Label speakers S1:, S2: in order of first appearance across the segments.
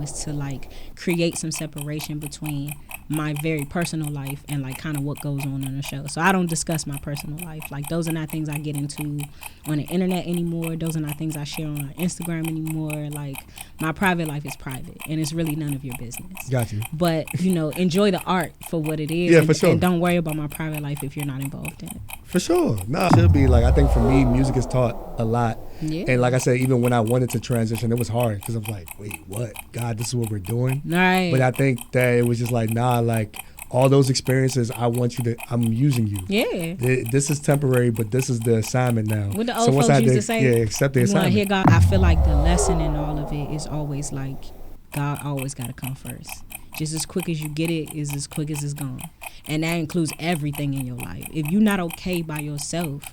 S1: is to like create some separation between my very personal life and like kind of what goes on the show. So I don't discuss my personal life. Like those are not things I get into on the internet anymore. Those are not things I share on Instagram anymore. Like my private life is private and it's really none of your business.
S2: Got you.
S1: But you know, enjoy the art for what it is.
S2: Yeah, for sure.
S1: And don't worry about my private life if you're not involved in it.
S2: For sure. No, it should be. Like, I think for me, music is taught a lot.
S1: Yeah.
S2: And like I said, even when I wanted to transition, it was hard because I was like, wait, what? God, this is what we're doing?
S1: Right.
S2: But I think that it was just like, nah, like all those experiences, I'm using you.
S1: Yeah.
S2: This is temporary, but this is the assignment now.
S1: What the old folks used to say.
S2: Yeah, accept the assignment.
S1: Hear God, I feel like the lesson in all of it is always like, God always got to come first. Just as quick as you get it is as quick as it's gone. And that includes everything in your life. If you're not okay by yourself,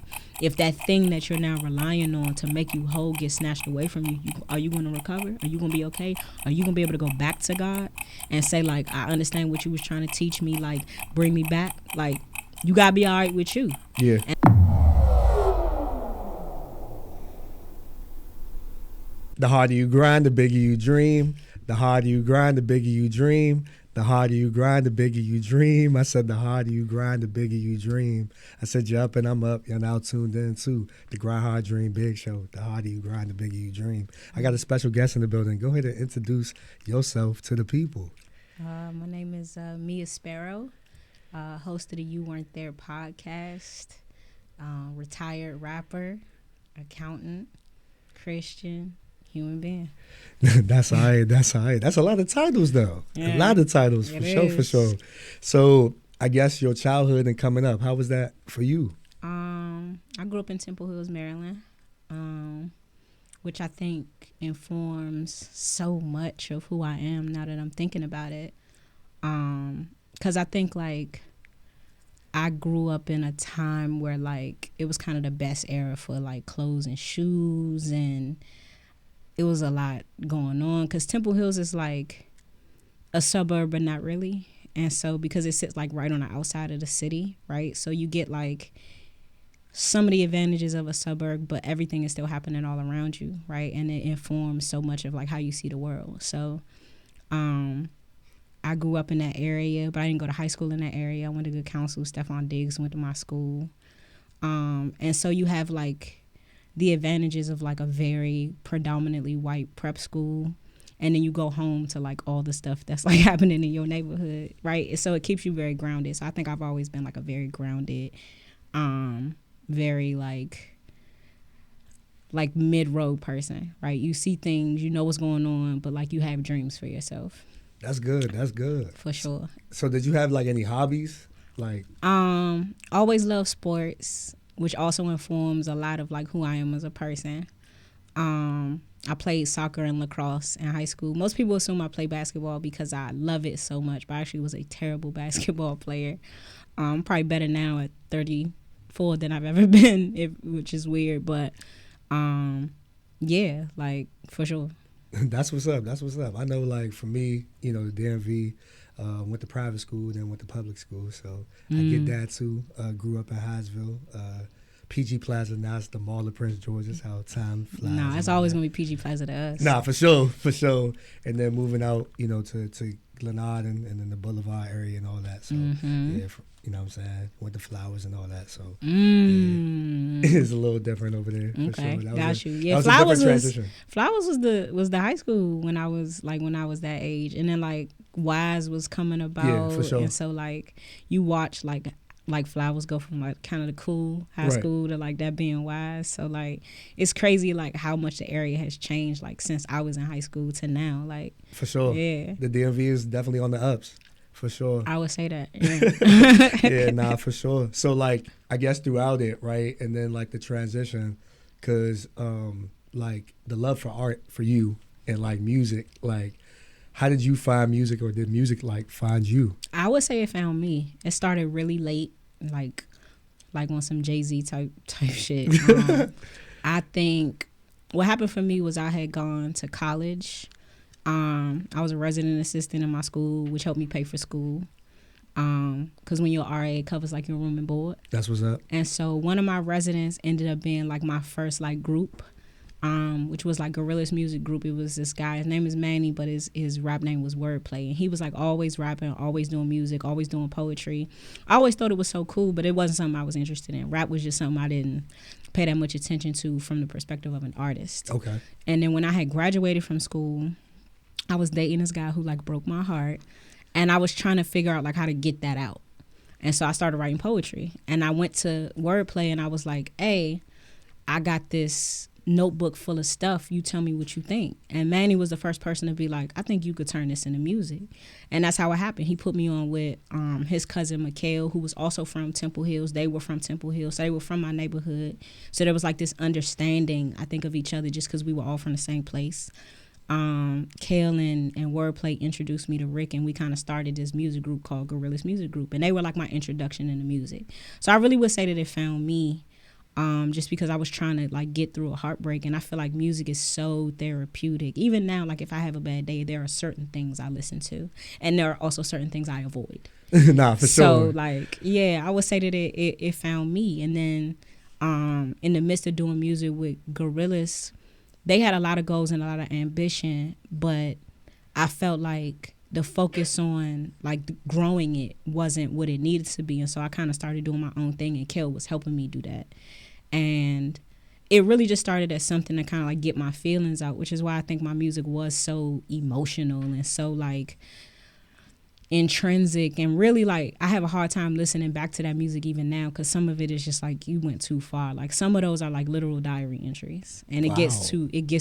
S1: if that thing that you're now relying on to make you whole gets snatched away from you, are you going to recover? Are you going to be okay? Are you going to be able to go back to God and say, like, I understand what you was trying to teach me, like, bring me back? Like, you got to be all right with you.
S2: Yeah. The harder you grind, the bigger you dream. The harder you grind, the bigger you dream. The harder you grind, the bigger you dream. I said the harder you grind, the bigger you dream. I said you're up and I'm up. You're now tuned in to the Grind Hard Dream Big Show. The harder you grind, the bigger you dream. I got a special guest in the building. Go ahead and introduce yourself to the people.
S1: My name is Mia Sparrow, host of the You Weren't There podcast, retired rapper, accountant, Christian, human being.
S2: That's all right. That's a lot of titles, though.
S1: Yeah,
S2: a lot of titles, for sure. So I guess your childhood and coming up, how was that for you?
S1: I grew up in Temple Hills, Maryland, which I think informs so much of who I am now that I'm thinking about it. 'Cause I think, like, I grew up in a time where, like, it was kind of the best era for, like, clothes and shoes, and it was a lot going on because Temple Hills is like a suburb, but not really. And so because it sits like right on the outside of the city, right? So you get like some of the advantages of a suburb, but everything is still happening all around you, right? And it informs so much of like how you see the world. So I grew up in that area, but I didn't go to high school in that area. I went to good counsel. Stephon Diggs went to my school. And so you have like the advantages of like a very predominantly white prep school, and then you go home to like all the stuff that's like happening in your neighborhood, right? So it keeps you very grounded. So I think I've always been like a very grounded, very like mid-road person, right? You see things, you know what's going on, but like you have dreams for yourself.
S2: That's good. That's good.
S1: For sure.
S2: So did you have like any hobbies? Like
S1: always love sports, which also informs a lot of like who I am as a person. I played soccer and lacrosse in high school. Most people assume I play basketball because I love it so much, but I actually was a terrible basketball player. I'm probably better now at 34 than I've ever been, which is weird, but yeah, like for sure.
S2: That's what's up. That's what's up. I know, like for me, you know, the DMV, went to private school, then went to public school, so I get that too. Grew up in Hyattsville, PG Plaza. Now it's the Mall of Prince George. That's how time flies.
S1: Nah, it's always gonna be PG Plaza to us.
S2: Nah, for sure. And then moving out, you know, to Glenard and then the Boulevard area and all that. So yeah, you know what I'm saying? Went to Flowers and all that. So yeah, it's a little different over there.
S1: Okay,
S2: for sure.
S1: Got you. Yeah, Flowers was the high school when I was that age, and then like Wise was coming about.
S2: Yeah, for sure.
S1: And so like you watch like Flowers go from like kind of the cool high school to like that being Wise. So like it's crazy like how much the area has changed like since I was in high school to now. Like
S2: for sure.
S1: Yeah.
S2: The DMV is definitely on the ups. For sure.
S1: I would say that. Yeah.
S2: Yeah, nah, for sure. So like I guess throughout it, right? And then like the transition, cause like the love for art for you and like music, like how did you find music, or did music like find you?
S1: I would say it found me. It started really late, like on some Jay-Z type shit. I think what happened for me was I had gone to college. I was a resident assistant in my school, which helped me pay for school. Because when you're RA, it covers like your room and board.
S2: That's what's up.
S1: And so one of my residents ended up being like my first like group. which was like Gorilla's music group. It was this guy, his name is Manny, but his rap name was Wordplay. And he was like always rapping, always doing music, always doing poetry. I always thought it was so cool, but it wasn't something I was interested in. Rap was just something I didn't pay that much attention to from the perspective of an artist.
S2: Okay.
S1: And then when I had graduated from school, I was dating this guy who like broke my heart, and I was trying to figure out like how to get that out. And so I started writing poetry, and I went to Wordplay, and I was like, hey, I got this notebook full of stuff. You tell me what you think. And Manny was the first person to be like, I think you could turn this into music. And that's how it happened. He put me on with his cousin Mikhail, who was also from Temple Hills. They were from Temple Hills, so they were from my neighborhood. So there was like this understanding, I think, of each other just because we were all from the same place. Kale and Wordplay introduced me to Rick, and we kind of started this music group called Gorilla's Music Group, and they were like my introduction into music. So I really would say that it found me, just because I was trying to like get through a heartbreak, and I feel like music is so therapeutic. Even now, like if I have a bad day, there are certain things I listen to, and there are also certain things I avoid.
S2: Nah, for
S1: so,
S2: sure.
S1: like, yeah, I would say that it found me. And then in the midst of doing music with Gorillas, they had a lot of goals and a lot of ambition, but I felt like the focus on like growing it wasn't what it needed to be. And so I kind of started doing my own thing, and Kel was helping me do that. And it really just started as something to kind of like get my feelings out, which is why I think my music was so emotional and so like intrinsic, and really like I have a hard time listening back to that music even now, because some of it is just like you went too far. Like some of those are like literal diary entries, and it gets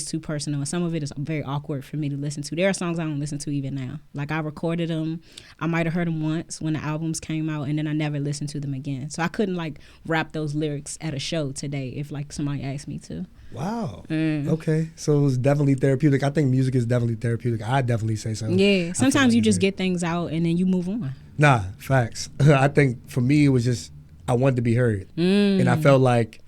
S1: too personal, and some of it is very awkward for me to listen to. There are songs I don't listen to even now. Like I recorded them, I might have heard them once when the albums came out, and then I never listened to them again. So I couldn't like rap those lyrics at a show today if like somebody asked me to.
S2: Wow. Okay. So it was definitely therapeutic. I think music is definitely therapeutic. I definitely say so.
S1: Yeah. Sometimes you just get things out and then you move on.
S2: Nah, facts. I think for me it was just I wanted to be heard. And I felt like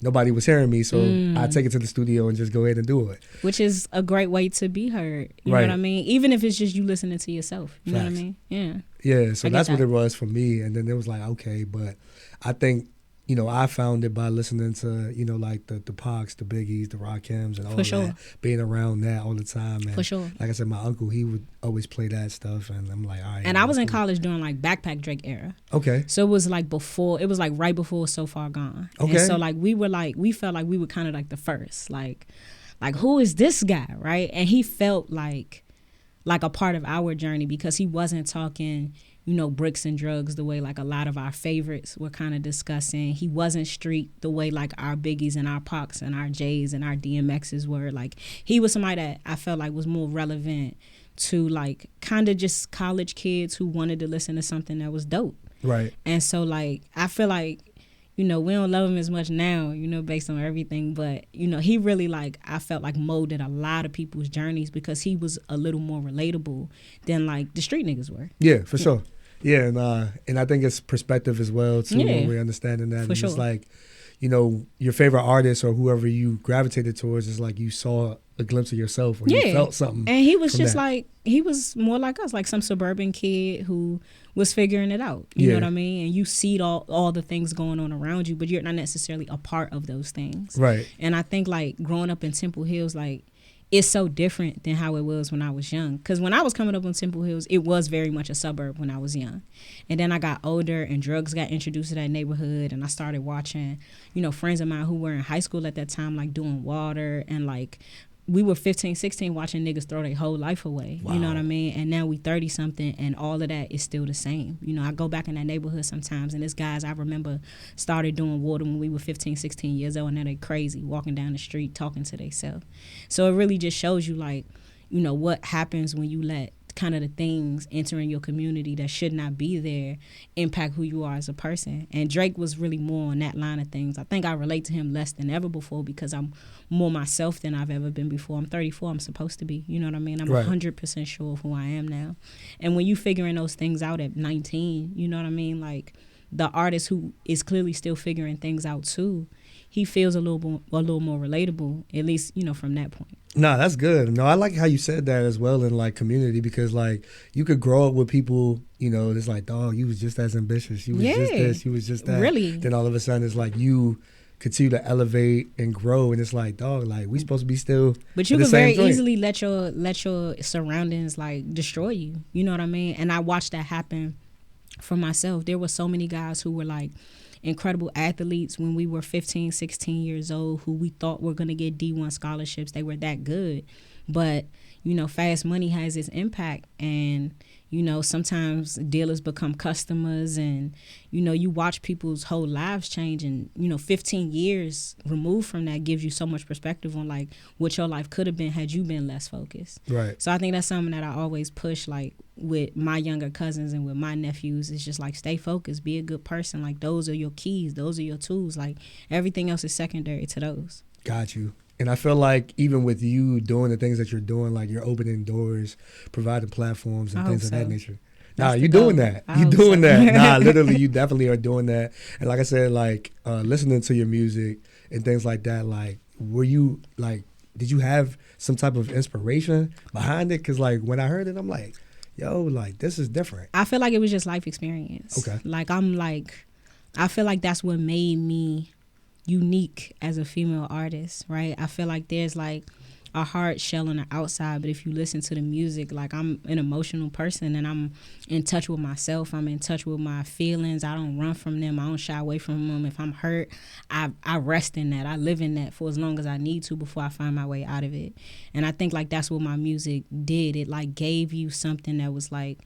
S2: nobody was hearing me, so I take it to the studio and just go ahead and do it.
S1: Which is a great way to be heard. You know what I mean? Even if it's just you listening to yourself. You know what I mean? Yeah.
S2: Yeah, so that's what it was for me. And then it was like, okay, but I think, you know, I found it by listening to, you know, like the Pacs, the Biggies, the Rakims, and all that, being around that all the time. And
S1: for sure.
S2: Like I said, my uncle, he would always play that stuff, and I'm like, all right.
S1: And I was in college during like Backpack Drake era.
S2: Okay.
S1: So it was like right before So Far Gone. Okay. And so like we felt like we were kind of like the first, like who is this guy, right? And he felt like a part of our journey, because he wasn't talking, you know, bricks and drugs the way like a lot of our favorites were kind of discussing. He wasn't street the way like our Biggies and our Pacs and our J's and our DMXs were. Like he was somebody that I felt like was more relevant to like kind of just college kids who wanted to listen to something that was dope.
S2: Right.
S1: And so like I feel like, you know, we don't love him as much now, you know, based on everything. But, you know, he really like, I felt like molded a lot of people's journeys, because he was a little more relatable than like the street niggas were.
S2: Yeah, for sure. Yeah, and I think it's perspective as well, too, when we're understanding that.
S1: For sure.
S2: It's like, you know, your favorite artist or whoever you gravitated towards is like you saw a glimpse of yourself, or you felt something.
S1: And he was just like, he was more like us, like some suburban kid who was figuring it out. You know what I mean? And you see all the things going on around you, but you're not necessarily a part of those things.
S2: Right.
S1: And I think like growing up in Temple Hills, like, it's so different than how it was when I was young. Because when I was coming up in Temple Hills, it was very much a suburb when I was young. And then I got older and drugs got introduced to that neighborhood. And I started watching, you know, friends of mine who were in high school at that time, like doing water. And like we were 15, 16 watching niggas throw their whole life away. Wow. You know what I mean? And now we 30 something, and all of that is still the same. You know, I go back in that neighborhood sometimes, and there's guys I remember started doing water when we were 15, 16 years old, and now they crazy walking down the street talking to themselves. So it really just shows you, like, you know, what happens when you let kind of the things entering your community that should not be there impact who you are as a person. And Drake was really more on that line of things. I think I relate to him less than ever before, because I'm more myself than I've ever been before. I'm 34, I'm supposed to be, you know what I mean? I'm 100% sure of who I am now. And when you figuring those things out at 19, you know what I mean? Like, the artist who is clearly still figuring things out too, he feels a little more relatable, at least, you know, from that point.
S2: No, that's good. No, I like how you said that as well in like community, because like you could grow up with people, you know, it's like, dog, you was just as ambitious. You was just this, you was just that.
S1: Really?
S2: Then all of a sudden it's like you continue to elevate and grow. And it's like, dog, like we supposed to be still.
S1: But you
S2: at the
S1: can
S2: same
S1: very
S2: joint.
S1: easily let your surroundings like destroy you. You know what I mean? And I watched that happen for myself. There were so many guys who were like incredible athletes when we were 15, 16 years old who we thought were going to get D1 scholarships. They were that good. But, you know, fast money has its impact, and, you know, sometimes dealers become customers, and, you know, you watch people's whole lives change, and, you know, 15 years removed from that gives you so much perspective on like what your life could have been had you been less focused.
S2: Right.
S1: So I think that's something that I always push, like with my younger cousins and with my nephews. It's just like, stay focused, be a good person. Like those are your keys, those are your tools. Like everything else is secondary to those.
S2: Got you. And I feel like even with you doing the things that you're doing, like you're opening doors, providing platforms and things of that nature. Nah, you doing that. You doing that. Nah, literally, you definitely are doing that. And like I said, like listening to your music and things like that, like were you like, did you have some type of inspiration behind it? Because like when I heard it, I'm like, yo, like this is different.
S1: I feel like it was just life experience.
S2: Okay.
S1: Like I feel like that's what made me unique as a female artist, right? I feel like there's like a hard shell on the outside, but if you listen to the music, like I'm an emotional person and I'm in touch with myself. I'm in touch with my feelings. I don't run from them. I don't shy away from them. If I'm hurt, I rest in that. I live in that for as long as I need to before I find my way out of it. And I think like that's what my music did. It like gave you something that was like,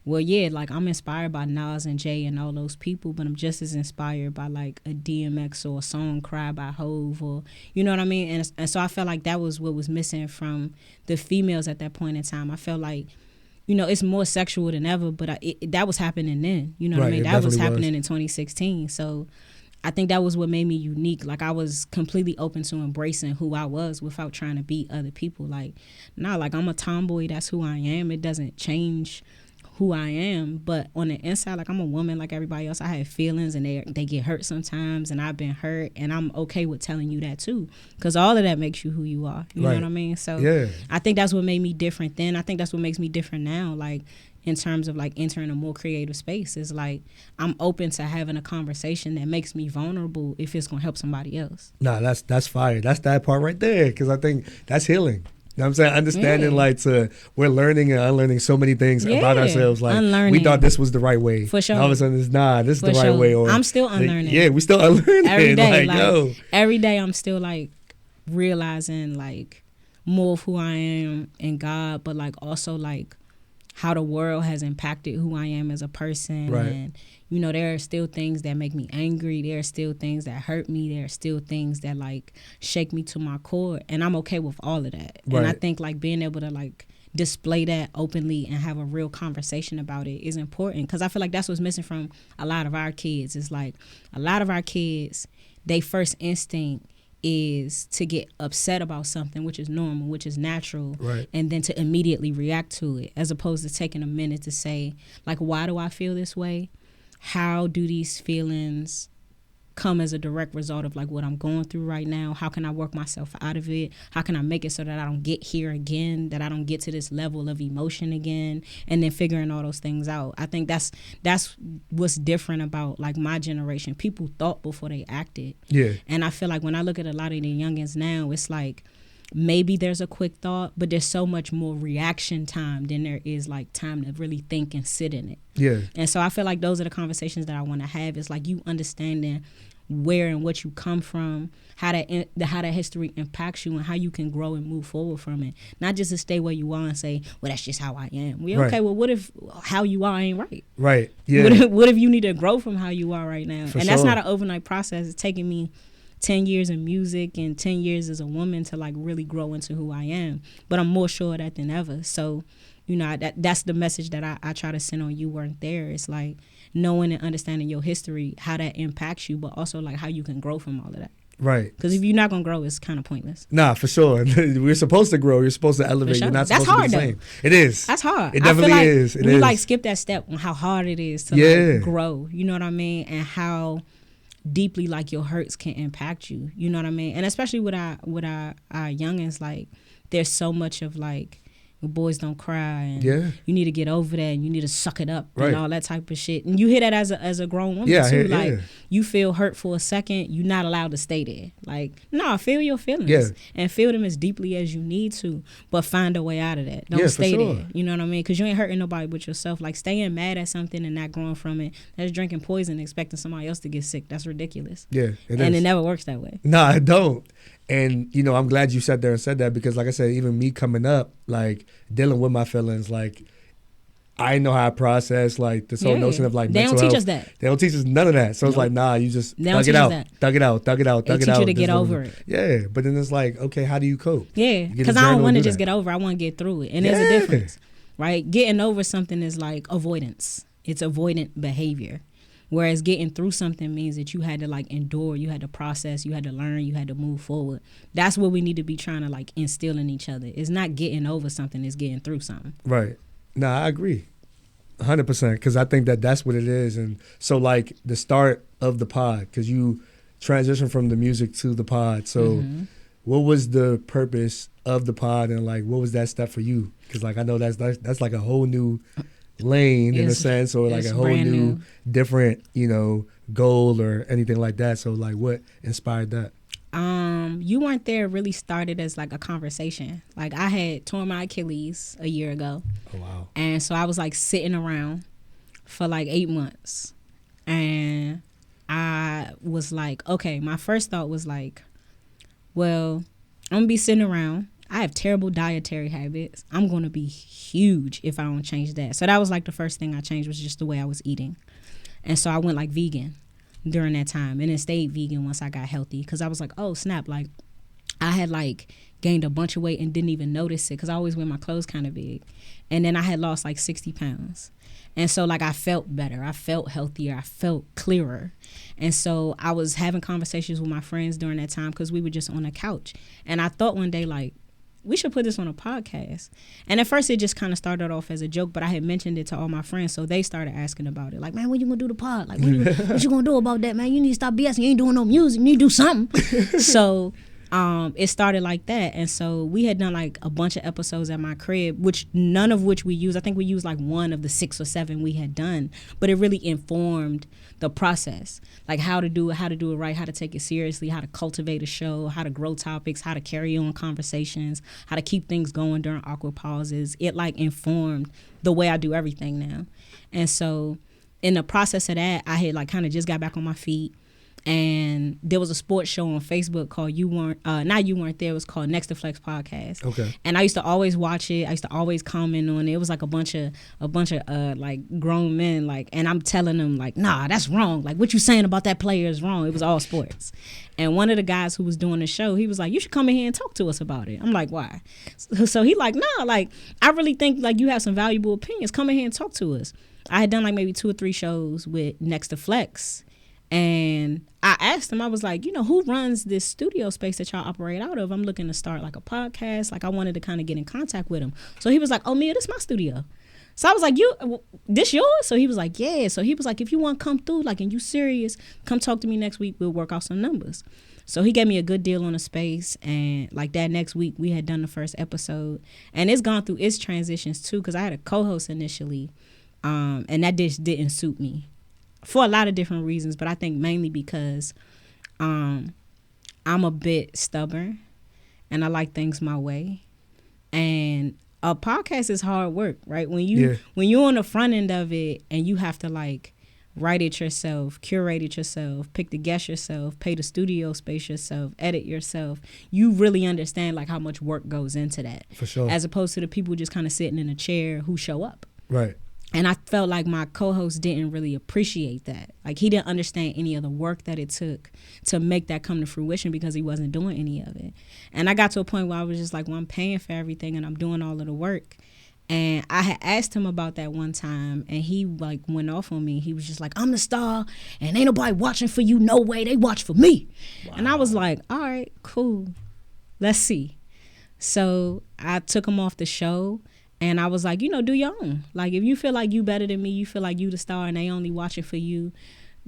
S1: well, yeah, like I'm inspired by Nas and Jay and all those people, but I'm just as inspired by like a DMX or a song Cry by Hove, or you know what I mean? And so I felt like that was what was missing from the females at that point in time. I felt like, you know, it's more sexual than ever, but that was happening then. You know what I mean? That was happening in 2016. So I think that was what made me unique. Like I was completely open to embracing who I was without trying to beat other people. Like, nah, like I'm a tomboy. That's who I am. It doesn't change who I am, but on the inside, like I'm a woman like everybody else. I have feelings and they get hurt sometimes, and I've been hurt, and I'm okay with telling you that too, because all of that makes you who you are. You know what I mean? So yeah. I think that's what made me different then. I think that's what makes me different now, like in terms of like entering a more creative space. Is like I'm open to having a conversation that makes me vulnerable if it's gonna help somebody else.
S2: Nah, that's fire. That's that part right there, because I think that's healing. You know what I'm saying? Understanding like we're learning and unlearning so many things about ourselves. Like unlearning. We thought this was the right way.
S1: For sure.
S2: And all of a sudden it's this is the right way. Or
S1: I'm still unlearning.
S2: Yeah, we still unlearning.
S1: Every day.
S2: Like, yo.
S1: Every day I'm still like realizing like more of who I am in God, but like also like how the world has impacted who I am as a person.
S2: Right.
S1: And you know, there are still things that make me angry. There are still things that hurt me. There are still things that like shake me to my core. And I'm okay with all of that. Right. And I think like being able to like display that openly and have a real conversation about it is important, because I feel like that's what's missing from a lot of our kids. It's like a lot of our kids, they first instinct is to get upset about something, which is normal, which is natural,
S2: right,
S1: and then to immediately react to it, as opposed to taking a minute to say, like, why do I feel this way? How do these feelings come as a direct result of like what I'm going through right now? How can I work myself out of it? How can I make it so that I don't get here again, that I don't get to this level of emotion again? And then figuring all those things out. I think that's what's different about like my generation. People thought before they acted.
S2: Yeah. And
S1: I feel like when I look at a lot of the youngins now, it's like maybe there's a quick thought, but there's so much more reaction time than there is like time to really think and sit in it.
S2: Yeah.
S1: And so I feel like those are the conversations that I want to have. It's like you understanding where and what you come from, how that history impacts you, and how you can grow and move forward from it. Not just to stay where you are and say, well, that's just how I am. Well, okay, well, what if how you are ain't right?
S2: Right, yeah.
S1: What if you need to grow from how you are right now?
S2: And
S1: that's not an overnight process. It's taking me 10 years in music and 10 years as a woman to like really grow into who I am. But I'm more sure of that than ever. So, you know, that's the message that I try to send on You Weren't There. It's like knowing and understanding your history, how that impacts you, but also like how you can grow from all of that.
S2: Right.
S1: Because if you're not going to grow, it's kind of pointless.
S2: Nah, for sure. We're supposed to grow. You're supposed to elevate.
S1: Sure.
S2: You're not
S1: That's
S2: supposed to be the same. It is.
S1: That's hard.
S2: It definitely
S1: I feel like
S2: is.
S1: you like skip that step on how hard it is to like grow. You know what I mean? And how deeply like your hurts can impact you. You know what I mean? And especially with our youngins, like there's so much of like boys don't cry, and
S2: Yeah.
S1: you need to get over that, and you need to suck it up,
S2: Right.
S1: and all that type of shit. And you hear that as a grown woman
S2: Yeah,
S1: too.
S2: yeah.
S1: Like, you feel hurt for a second, you're not allowed to stay there. Like, no, feel your feelings,
S2: Yeah.
S1: and feel them as deeply as you need to, but find a way out of that. Don't
S2: Yeah, for
S1: stay
S2: sure.
S1: there. You know what I mean? Because you ain't hurting nobody but yourself. Like, staying mad at something and not growing from it, that's drinking poison and expecting somebody else to get sick. That's ridiculous.
S2: Yeah,
S1: And it never works that way.
S2: No, I don't. And, you know, I'm glad you sat there and said that, because like I said, even me coming up, like dealing with my feelings, like I know how I process like this whole notion of like
S1: they
S2: mental
S1: don't teach
S2: health.
S1: us that.
S2: They don't teach us none of that. So it's like, nah, you just
S1: They don't
S2: thug it
S1: teach us
S2: out,
S1: that.
S2: thug it out, thug it out,
S1: They
S2: thug it
S1: teach
S2: out.
S1: you to get
S2: This is what
S1: over
S2: we-
S1: it.
S2: Yeah, but then it's like, okay, how do you cope?
S1: Yeah,
S2: You get a
S1: because I
S2: journal
S1: don't want to
S2: and do
S1: just
S2: that.
S1: get over it. I want to get through it. And there's a
S2: Yeah.
S1: difference, right? Getting over something is like avoidance. It's avoidant behavior. Whereas getting through something means that you had to like endure, you had to process, you had to learn, you had to move forward. That's what we need to be trying to like instill in each other. It's not getting over something, it's getting through something.
S2: Right. Nah, I agree. 100%, because I think that that's what it is. And so like the start of the pod, because you transition from the music to the pod. So what was the purpose of the pod, and like what was that step for you? Because like I know that's like a whole new lane in a sense, or like a whole new different, you know, goal or anything like that. So like what inspired that?
S1: You Weren't There really started as like a conversation. Like, I had torn my Achilles a year ago.
S2: Oh wow.
S1: And so I was like sitting around for like 8 months. And I was like, okay, my first thought was like, well, I'm gonna be sitting around. I have terrible dietary habits. I'm gonna be huge if I don't change that. So that was like the first thing I changed, was just the way I was eating. And so I went like vegan during that time, and then stayed vegan once I got healthy, because I was like, oh snap, like I had like gained a bunch of weight and didn't even notice it, because I always wear my clothes kind of big. And then I had lost like 60 pounds. And so like I felt better, I felt healthier, I felt clearer. And so I was having conversations with my friends during that time, because we were just on the couch. And I thought one day, like, we should put this on a podcast. And at first it just kind of started off as a joke, but I had mentioned it to all my friends, so they started asking about it. Like, man, when you gonna do the pod? Like, what you gonna do about that, man? You need to stop BSing. You ain't doing no music. You need to do something. So it started like that. And so we had done like a bunch of episodes at my crib, which none of which we used. I think we used like one of the 6 or 7 we had done, but it really informed the process, like how to do it right, how to take it seriously, how to cultivate a show, how to grow topics, how to carry on conversations, how to keep things going during awkward pauses. It like informed the way I do everything now. And so in the process of that, I had like kind of just got back on my feet. And there was a sports show on Facebook called You Weren't There. It was called Next to Flex Podcast.
S2: Okay.
S1: And I used to always watch it. I used to always comment on it. It was like a bunch of like grown men, like, and I'm telling them like, nah, that's wrong. Like, what you saying about that player is wrong. It was all sports. And one of the guys who was doing the show, he was like, you should come in here and talk to us about it. I'm like, why? So he like, nah, like, I really think like you have some valuable opinions. Come in here and talk to us. I had done like maybe 2 or 3 shows with Next to Flex. And I asked him, I was like, you know, who runs this studio space that y'all operate out of? I'm looking to start like a podcast. Like, I wanted to kind of get in contact with him. So he was like, oh, Mia, this is my studio. So I was like, this yours? So he was like, yeah. So he was like, if you want to come through, like, and you serious, come talk to me next week. We'll work out some numbers. So he gave me a good deal on the space. And like that next week, we had done the first episode. And it's gone through its transitions too, because I had a co-host initially. And that just didn't suit me for a lot of different reasons. But I think mainly because I'm a bit stubborn and I like things my way. And a podcast is hard work, right? When you're on the front end of it and you have to like write it yourself, curate it yourself, pick the guest yourself, pay the studio space yourself, edit yourself, you really understand like how much work goes into that.
S2: For sure.
S1: As opposed to the people just kind of sitting in a chair who show up.
S2: Right.
S1: And I felt like my co-host didn't really appreciate that. Like, he didn't understand any of the work that it took to make that come to fruition, because he wasn't doing any of it. And I got to a point where I was just like, well, I'm paying for everything and I'm doing all of the work. And I had asked him about that one time, and he like went off on me. He was just like, I'm the star and ain't nobody watching for you. No way. They watch for me. Wow. And I was like, all right, cool. Let's see. So I took him off the show. And I was like, you know, do your own. Like, if you feel like you better than me, you feel like you the star and they only watching for you,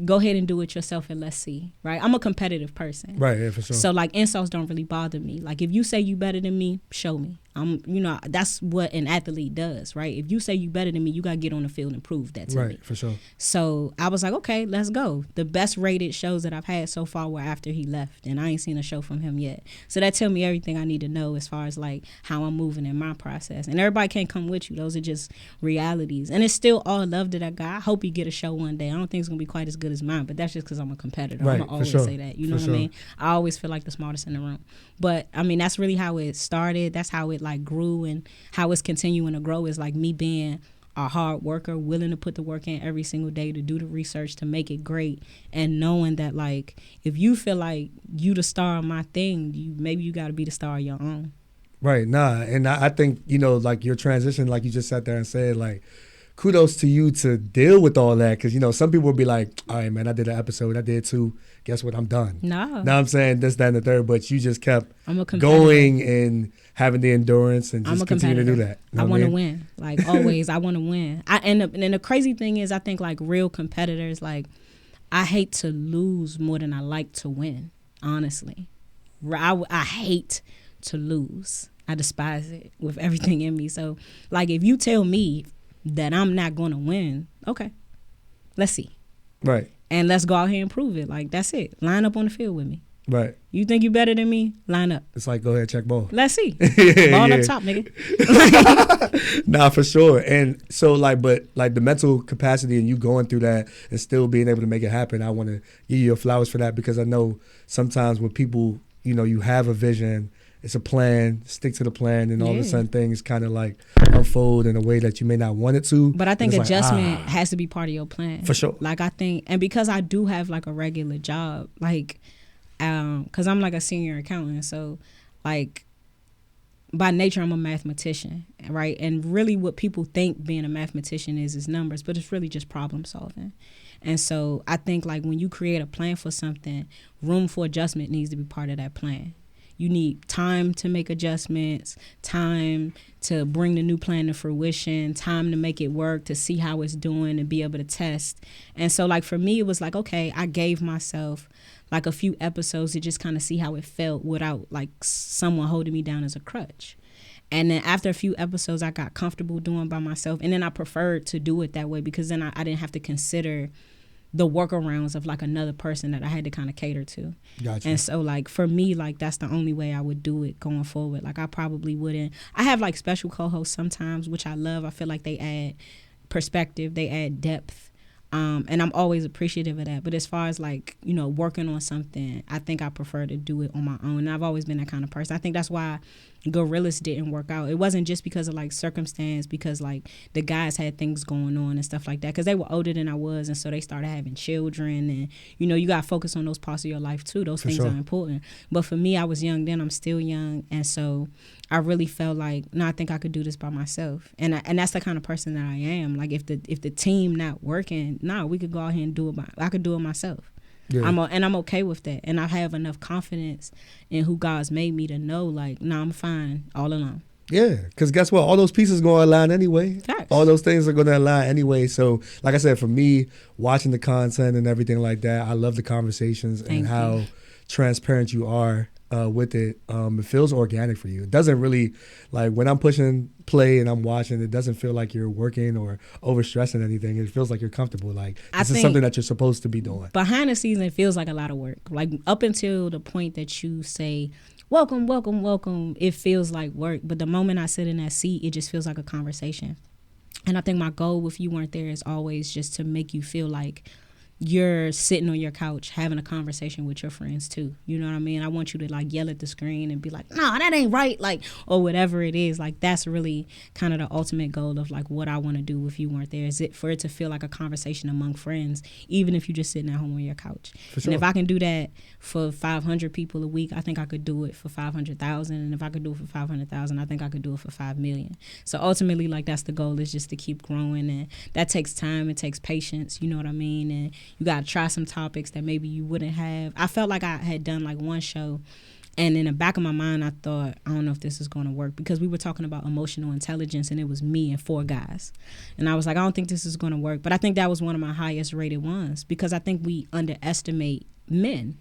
S1: go ahead and do it yourself and let's see, right? I'm a competitive person.
S2: Right, yeah, for sure.
S1: So, like, insults don't really bother me. Like, if you say you better than me, show me. That's what an athlete does, right? If you say you better than me, you got to get on the field and prove that to me.
S2: Right, for sure.
S1: So I was like, okay, let's go. The best rated shows that I've had so far were after he left, and I ain't seen a show from him yet. So that tell me everything I need to know as far as like how I'm moving in my process. And everybody can't come with you. Those are just realities. And it's still all love that I got. I hope you get a show one day. I don't think it's going to be quite as good as mine, but that's just because I'm a competitor.
S2: Right,
S1: I'm going to always
S2: sure.
S1: say that. You know what I mean? I always feel like the smartest in the room. But, I mean, that's really how it started. That's how it, like, grew, and how it's continuing to grow is, like, me being a hard worker, willing to put the work in every single day to do the research to make it great, and knowing that, like, if you feel like you the star of my thing, maybe you got to be the star of your own.
S2: Right, and I think, like, your transition, like you just sat there and said, like, kudos to you to deal with all that, because, some people will be like, all right, man, I did an episode, I did 2, guess what, I'm done.
S1: No.
S2: Now I'm saying this, that, and the third, but you just kept
S1: I'm
S2: going and having the endurance and just continue to do that.
S1: I want to win. Like, always, I want to win. And the crazy thing is, I think, like, real competitors, like, I hate to lose more than I like to win, honestly. I hate to lose. I despise it with everything in me. So, like, if you tell me that I'm not going to win, okay, let's see.
S2: Right.
S1: And let's go out here and prove it. Like, that's it. Line up on the field with me.
S2: Right.
S1: You think you better than me? Line up.
S2: It's like, go ahead, check ball.
S1: Let's see. Ball up top, nigga.
S2: Nah, for sure. And so, like, but, like, the mental capacity and you going through that and still being able to make it happen, I want to give you your flowers for that, because I know sometimes when people, you have a vision, it's a plan, stick to the plan, and all of a sudden things kind of like unfold in a way that you may not want it to.
S1: But I think adjustment has to be part of your plan.
S2: For sure.
S1: Like, I think, and because I do have like a regular job, like, because I'm like a senior accountant, so like by nature I'm a mathematician, right? And really what people think being a mathematician is numbers, but it's really just problem solving. And so I think, like, when you create a plan for something, room for adjustment needs to be part of that plan. You need time to make adjustments, time to bring the new plan to fruition, time to make it work, to see how it's doing and be able to test. And so, like, for me, it was like, okay, I gave myself like a few episodes to just kind of see how it felt without like someone holding me down as a crutch. And then after a few episodes, I got comfortable doing by myself. And then I preferred to do it that way, because then I didn't have to consider the workarounds of like another person that I had to kind of cater to.
S2: Gotcha.
S1: And so, like, for me, like, that's the only way I would do it going forward. Like, I probably wouldn't. I have like special co-hosts sometimes, which I love. I feel like they add perspective, they add depth. And I'm always appreciative of that. But as far as like, working on something, I think I prefer to do it on my own. And I've always been that kind of person. I think that's why Gorillas didn't work out. It wasn't just because of like circumstance, because like the guys had things going on and stuff like that, because they were older than I was, and so they started having children, and you got to focus on those parts of your life too. Those things are important. But for me, I was young then, I'm still young, and so I really felt like, no, I think I could do this by myself. And that's the kind of person that I am. Like, if the team not working, we could go out here and do it I could do it myself. Yeah. I'm okay with that. And I have enough confidence in who God's made me to know, like, I'm fine all alone.
S2: Yeah, because guess what? All those pieces going to align anyway.
S1: Facts.
S2: All those things are going to align anyway. So, like I said, for me, watching the content and everything like that, I love the conversations and how transparent you are with it. It feels organic for you. It doesn't really, like, when I'm pushing play and I'm watching, it doesn't feel like you're working or overstressing anything. It feels like you're comfortable. Like, this is something that you're supposed to be doing.
S1: Behind the scenes, it feels like a lot of work. Like, up until the point that you say, welcome, welcome, welcome, it feels like work. But the moment I sit in that seat, it just feels like a conversation. And I think my goal with You Weren't There is always just to make you feel like you're sitting on your couch having a conversation with your friends too. You know what I mean? I want you to like yell at the screen and be like, no, that ain't right, like, or whatever it is. Like, that's really kind of the ultimate goal of like what I want to do with You Weren't There, is it for it to feel like a conversation among friends, even if you're just sitting at home on your couch. For sure. And if I can do that for 500 people a week, I think I could do it for 500,000. And if I could do it for 500,000, I think I could do it for 5 million. So ultimately, like, that's the goal, is just to keep growing. And that takes time. It takes patience. You know what I mean? And you got to try some topics that maybe you wouldn't have. I felt like I had done like one show, and in the back of my mind, I thought, I don't know if this is going to work, because we were talking about emotional intelligence, and it was me and 4 guys. And I was like, I don't think this is going to work. But I think that was one of my highest rated ones, because I think we underestimate men.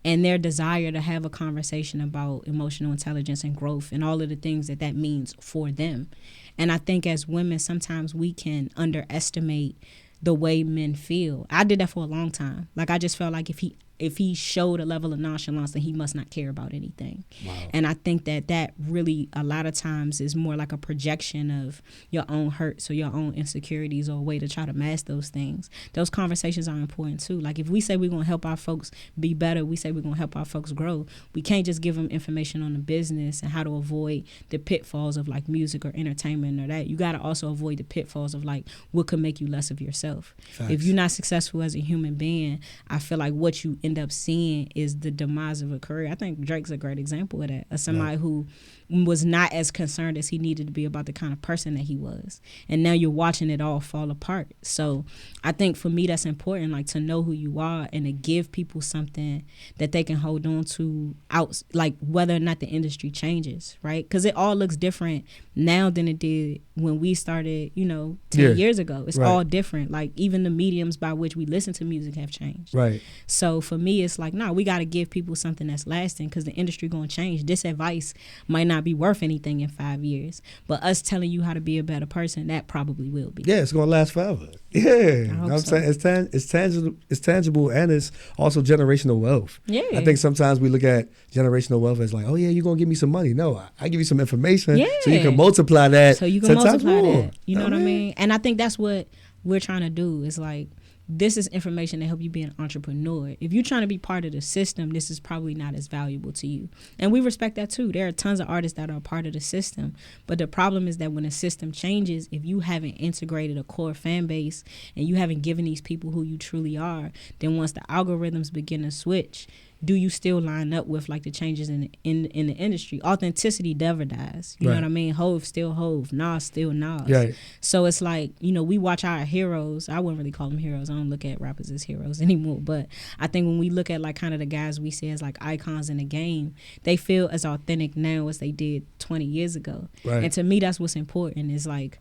S1: and their desire to have a conversation about emotional intelligence and growth and all of the things that that means for them. And I think as women, sometimes we can underestimate the way men feel. I did that for a long time. Like, I just felt like if he showed a level of nonchalance, then he must not care about anything. Wow. And I think that really a lot of times is more like a projection of your own hurts or your own insecurities, or a way to try to mask those things. Those conversations are important too. Like, if we say we're going to help our folks be better, we say we're going to help our folks grow, we can't just give them information on the business and how to avoid the pitfalls of like music or entertainment or that. You got to also avoid the pitfalls of like what could make you less of yourself. Facts. If you're not successful as a human being, I feel like what you end up seeing is the demise of a career. I think Drake's a great example of that, of somebody who was not as concerned as he needed to be about the kind of person that he was, and now you're watching it all fall apart. So I think for me that's important, like to know who you are and to give people something that they can hold on to out, like whether or not the industry changes, right? Because it all looks different now than it did when we started, 10 years ago. It's all different. Like even the mediums by which we listen to music have changed.
S2: Right.
S1: So for me, it's like, we got to give people something that's lasting, because the industry going to change. This advice might not be worth anything in 5 years, but us telling you how to be a better person, that probably will be.
S2: Yeah, it's going to last forever. Yeah. I'm saying it's tangible, and it's also generational wealth.
S1: Yeah.
S2: I think sometimes we look at generational wealth as like, oh yeah, you're going to give me some money. No, I give you some information so you can multiply that.
S1: So you can multiply that. You know what I mean? And I think that's what we're trying to do, is like, this is information to help you be an entrepreneur. If you're trying to be part of the system, this is probably not as valuable to you. And we respect that too. There are tons of artists that are a part of the system. But the problem is that when the system changes, if you haven't integrated a core fan base and you haven't given these people who you truly are, then once the algorithms begin to switch, do you still line up with like the changes in the industry? Authenticity never dies. You know what I mean? Hove still Hove. Nas still Nas.
S2: Right.
S1: So it's like, we watch our heroes. I wouldn't really call them heroes. I don't look at rappers as heroes anymore. But I think when we look at like kind of the guys we see as like icons in the game, they feel as authentic now as they did 20 years ago. Right. And to me, that's what's important, is like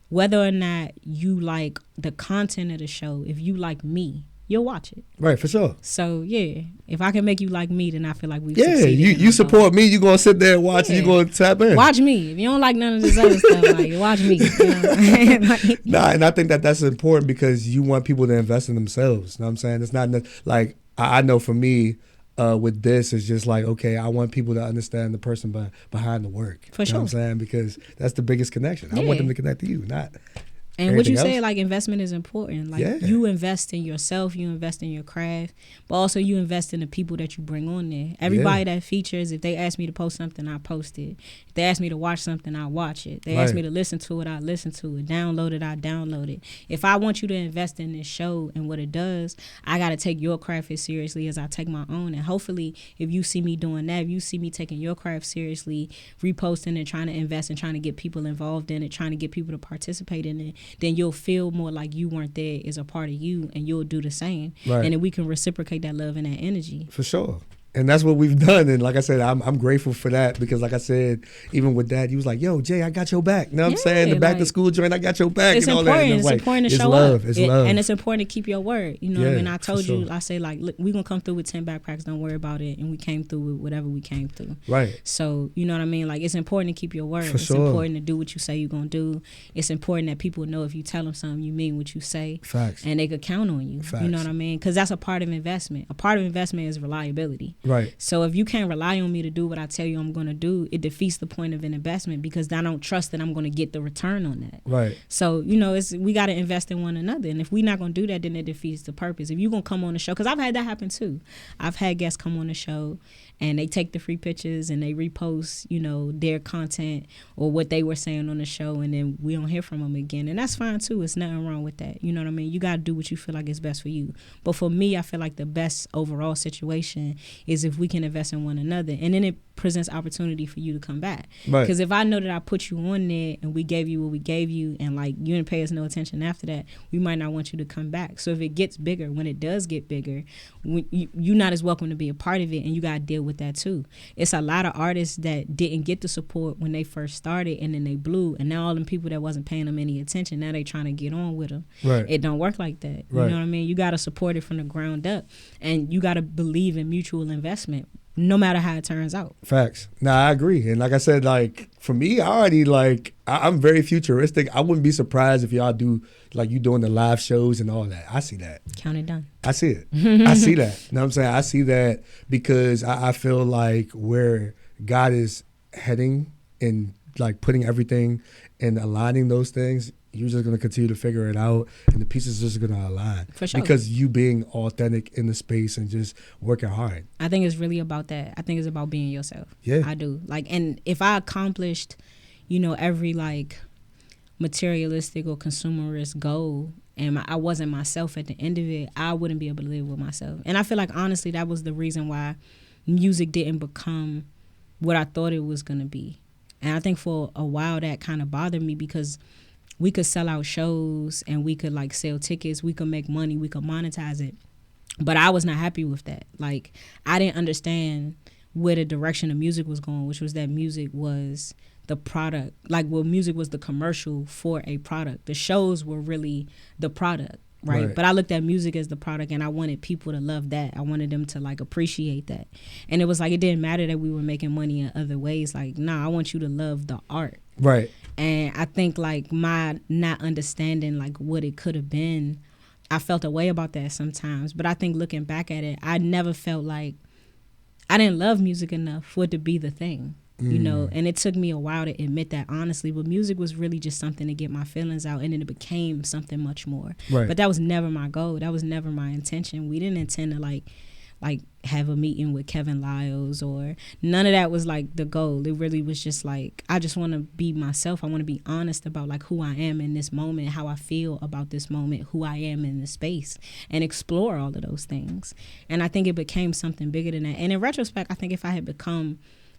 S1: whether or not you like the content of the show, if you like me, you'll watch it.
S2: Right, for sure.
S1: So, yeah, if I can make you like me, then I feel like we've
S2: succeeded. Yeah, you support me, you're going to sit there and watch, and you're going to tap in.
S1: Watch me. If you don't like none of this other stuff, like, watch me.
S2: Nah, and I think that's important, because you want people to invest in themselves. You know what I'm saying? It's not like, I know for me, with this, it's just like, okay, I want people to understand the person behind the work.
S1: For sure.
S2: You know what I'm saying? Because that's the biggest connection. I want them to connect to you, not...
S1: And what you say, like, investment is important. Like, you invest in yourself, you invest in your craft, but also you invest in the people that you bring on there. Everybody that features, if they ask me to post something, I post it. If they ask me to watch something, I watch it. They ask me to listen to it, I listen to it. Download it, I download it. If I want you to invest in this show and what it does, I got to take your craft as seriously as I take my own. And hopefully, if you see me doing that, if you see me taking your craft seriously, reposting and trying to invest and trying to get people involved in it, trying to get people to participate in it, then you'll feel more like you weren't there as a part of you, and you'll do the same. Right. And then we can reciprocate that love and that energy.
S2: For sure. And that's what we've done. And like I said, I'm grateful for that, because like I said, even with that, he was like, yo, Jay, I got your back. You know what I'm saying? The back to school joint, I got your back.
S1: It's
S2: and all
S1: important.
S2: That. And
S1: it's like, important to show
S2: love.
S1: up.
S2: It's love.
S1: And it's important to keep your word. You know what I mean? I told you, I say, like, look, we're going to come through with 10 backpacks. Don't worry about it. And we came through with whatever we came through.
S2: Right.
S1: So, you know what I mean? Like, it's important to keep your word.
S2: For
S1: it's important to do what you say you're going to do. It's important that people know if you tell them something, you mean what you say.
S2: Facts.
S1: And they could count on you.
S2: Facts.
S1: You know what I mean? Because that's a part of investment. A part of investment is reliability.
S2: Right.
S1: So if you can't rely on me to do what I tell you I'm going to do, it defeats the point of an investment, because I don't trust that I'm going to get the return on that.
S2: Right.
S1: So, we got to invest in one another. And if we're not going to do that, then it defeats the purpose. If you're going to come on the show, because I've had that happen too. I've had guests come on the show and they take the free pictures and they repost, their content or what they were saying on the show, and then we don't hear from them again. And that's fine too. It's nothing wrong with that. You know what I mean? You got to do what you feel like is best for you. But for me, I feel like the best overall situation is if we can invest in one another. And then it presents opportunity for you to come back.
S2: Right.
S1: Because if I know that I put you on there and we gave you what we gave you and like you didn't pay us no attention after that, we might not want you to come back. So if it gets bigger, when it does get bigger, you're not as welcome to be a part of it, and you got to deal with that too. It's a lot of artists that didn't get the support when they first started, and then they blew, and now all them people that wasn't paying them any attention, now they trying to get on with them.
S2: Right.
S1: It don't work like that. You
S2: Right.
S1: know what I mean? You got to support it from the ground up, and you got to believe in mutual investment, no matter how it turns out.
S2: Facts. Nah, I agree. And like I said, like for me, I already like I'm very futuristic. I wouldn't be surprised if y'all do like you doing the live shows and all that. I see that.
S1: Count it done.
S2: I see it. I see that. You know what I'm saying? I see that because I feel like where God is heading and like putting everything and aligning those things, you're just going to continue to figure it out, and the pieces are just going to align.
S1: For sure.
S2: Because you being authentic in the space and just working hard.
S1: I think it's really about that. I think it's about being yourself.
S2: Yeah.
S1: I do. Like, and if I accomplished, every like materialistic or consumerist goal, and I wasn't myself at the end of it, I wouldn't be able to live with myself. And I feel like, honestly, that was the reason why music didn't become what I thought it was going to be. And I think for a while that kind of bothered me, because we could sell out shows and we could like sell tickets, we could make money, we could monetize it. But I was not happy with that. Like, I didn't understand where the direction of music was going, which was that music was the product. Like, well, music was the commercial for a product. The shows were really the product, right? But I looked at music as the product, and I wanted people to love that. I wanted them to like appreciate that. And it was like, it didn't matter that we were making money in other ways. Like, nah, I want you to love the art.
S2: Right.
S1: And I think like my not understanding like what it could have been, I felt a way about that sometimes. But I think looking back at it, I never felt like I didn't love music enough for it to be the thing, and it took me a while to admit that, honestly. But music was really just something to get my feelings out, and then it became something much more.
S2: Right.
S1: But that was never my goal. That was never my intention. We didn't intend to like have a meeting with Kevin Liles, or none of that was like the goal. It really was just like, I just want to be myself. I want to be honest about like who I am in this moment, how I feel about this moment, who I am in this space, and explore all of those things. And I think it became something bigger than that. And in retrospect, I think if I had become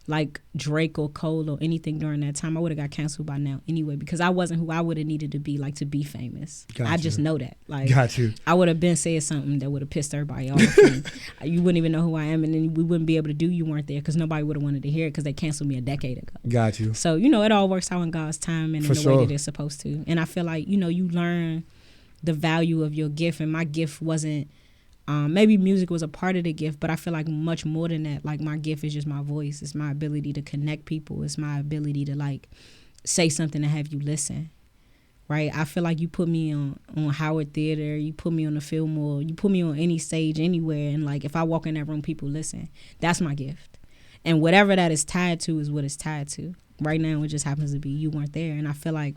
S1: like Drake or Cole or anything during that time, I would have got canceled by now anyway, because I wasn't who I would have needed to be, like, to be famous.
S2: Got
S1: I
S2: you.
S1: just know that. Like,
S2: Got you.
S1: I would have been said something that would have pissed everybody off. And you wouldn't even know who I am, and then we wouldn't be able to do You Weren't There, because nobody would have wanted to hear it, because they canceled me a decade ago.
S2: Got you.
S1: So, it all works out in God's time and in the way that it's supposed to. And I feel like, you learn the value of your gift, and my gift wasn't, maybe music was a part of the gift, but I feel like much more than that. Like, my gift is just my voice. It's my ability to connect people. It's my ability to like say something and have you listen. Right? I feel like you put me on Howard Theater, you put me on the Fillmore, you put me on any stage anywhere, and like if I walk in that room, people listen. That's my gift. And whatever that is tied to is what it's tied to. Right now, it just happens to be You Weren't There. And I feel like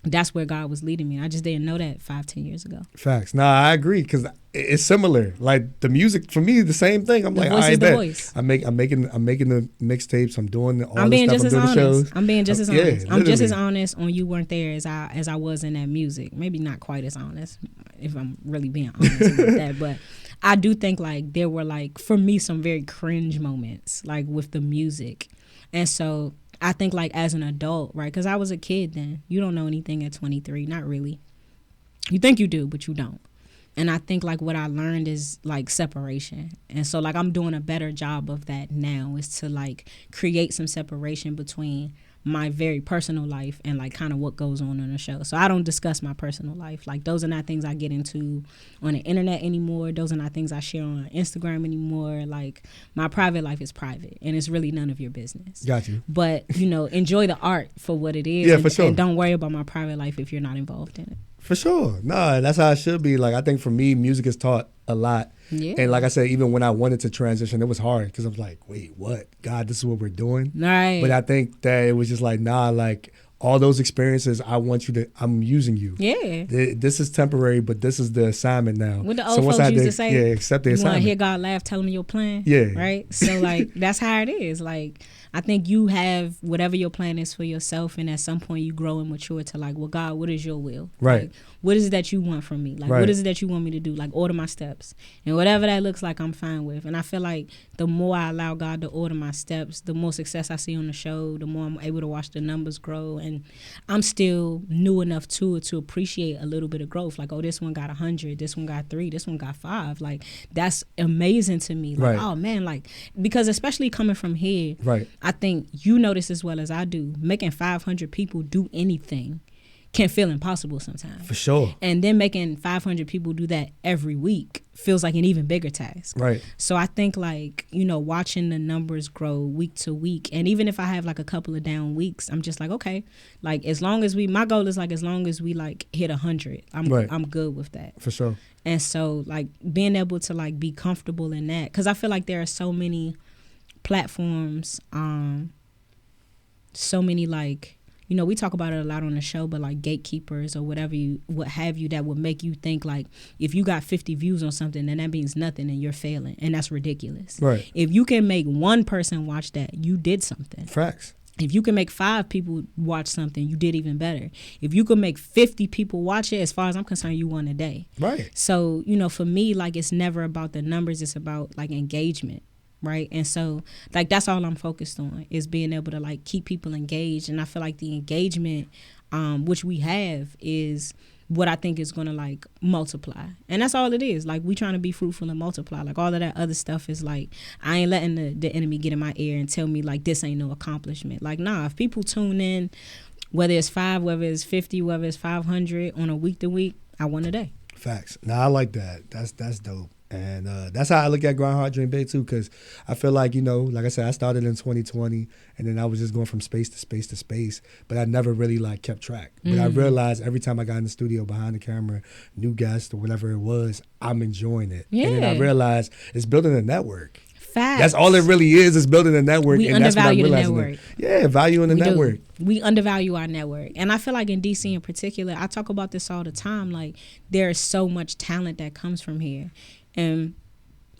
S1: that's where God was leading me. I just didn't know that 5-10 years ago.
S2: Facts. Nah, I agree, because it's similar. Like, the music for me, the same thing. I'm
S1: the
S2: like,
S1: voice
S2: all right,
S1: is the
S2: bet.
S1: voice.
S2: I'm making the mixtapes. I'm doing all
S1: I'm
S2: this
S1: being
S2: stuff.
S1: just
S2: I'm
S1: as
S2: doing
S1: honest.
S2: the shows.
S1: I'm being just as honest.
S2: Yeah,
S1: I'm just as
S2: literally.
S1: honest on You Weren't There as I was in that music. Maybe not quite as honest, if I'm really being honest about that. But I do think like there were like, for me, some very cringe moments like with the music. And so I think like as an adult, right? Because I was a kid then. You don't know anything at 23, not really. You think you do, but you don't. And I think like what I learned is like separation. And so like I'm doing a better job of that now, is to like create some separation between my very personal life and like kind of what goes on the show. So I don't discuss my personal life. Like those are not things I get into on the internet anymore. Those are not things I share on Instagram anymore. Like my private life is private, and it's really none of your business.
S2: Got you.
S1: But enjoy the art for what it is.
S2: Yeah,
S1: and,
S2: for sure.
S1: And don't worry about my private life if you're not involved in it.
S2: For sure. Nah, that's how it should be. Like, I think for me, music is taught a lot.
S1: Yeah.
S2: And like I said, even when I wanted to transition, it was hard, because I was like, wait, what? God, this is what we're doing?
S1: Right.
S2: But I think that it was just like, nah, like all those experiences, I'm using you.
S1: Yeah.
S2: This is temporary, but this is the assignment now.
S1: What the old
S2: once
S1: folks
S2: I
S1: used to say,
S2: yeah, accept the
S1: you want to
S2: assignment.
S1: hear God laugh, tell him your plan.
S2: Yeah.
S1: Right? So, like, that's how it is. Like, I think you have whatever your plan is for yourself, and at some point you grow and mature to like, well, God, what is your will?
S2: Right.
S1: Like, what is it that you want from me? Like,
S2: Right.
S1: what is it that you want me to do? Like, order my steps. And whatever that looks like, I'm fine with. And I feel like the more I allow God to order my steps, the more success I see on the show, the more I'm able to watch the numbers grow. And I'm still new enough to appreciate a little bit of growth. Like, oh, this one got 100, this one got 3, this one got 5. Like, that's amazing to me. Like,
S2: Right.
S1: oh man, like, because especially coming from here,
S2: Right.
S1: I think you know this as well as I do, making 500 people do anything can feel impossible sometimes.
S2: For sure.
S1: And then making 500 people do that every week feels like an even bigger task.
S2: Right.
S1: So I think, like, you know, watching the numbers grow week to week, and even if I have like a couple of down weeks, I'm just like, okay, like, as long as my goal is like, as long as we like hit 100, I'm good with that.
S2: For sure.
S1: And so, like, being able to like be comfortable in that, because I feel like there are so many platforms, so many, like, you know, we talk about it a lot on the show, but like gatekeepers or what have you that would make you think like, if you got 50 views on something, then that means nothing and you're failing, and that's ridiculous.
S2: Right.
S1: If you can make one person watch that, you did something.
S2: Facts.
S1: If you can make 5 people watch something, you did even better. If you can make 50 people watch it, as far as I'm concerned, you won a day.
S2: Right.
S1: So, you know, for me, like, it's never about the numbers, it's about like engagement. Right. And so, like, that's all I'm focused on, is being able to like keep people engaged. And I feel like the engagement, which we have, is what I think is going to like multiply. And that's all it is. Like, we trying to be fruitful and multiply. Like, all of that other stuff is like, I ain't letting the enemy get in my ear and tell me like this ain't no accomplishment. Like, nah, if people tune in, whether it's 5, whether it's 50, whether it's 500 on a week to week, I won a day.
S2: Facts. Nah, I like that. That's dope. And that's how I look at Grind Hard Dream Big too, because I feel like, you know, like I said, I started in 2020, and then I was just going from space to space to space, but I never really like kept track. But I realized every time I got in the studio behind the camera, new guest or whatever it was, I'm enjoying it.
S1: Yeah.
S2: And then I realized it's building a network.
S1: Facts.
S2: That's all it really is building a network.
S1: We
S2: and that's what I'm
S1: undervalue the
S2: realizing.
S1: network.
S2: Yeah, value in the network.
S1: We undervalue our network. And I feel like in DC in particular, I talk about this all the time, like, there is so much talent that comes from here. And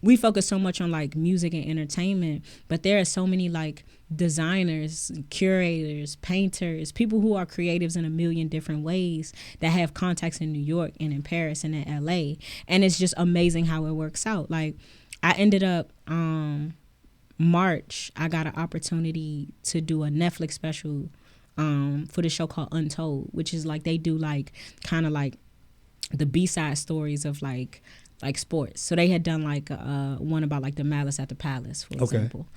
S1: we focus so much on like music and entertainment, but there are so many like designers, curators, painters, people who are creatives in a million different ways that have contacts in New York and in Paris and in LA. And it's just amazing how it works out. Like, I ended up March, I got an opportunity to do a Netflix special for the show called Untold, which is like, they do like kind of like the B-side stories of like sports. So they had done like one about like the Malice at the Palace, for example.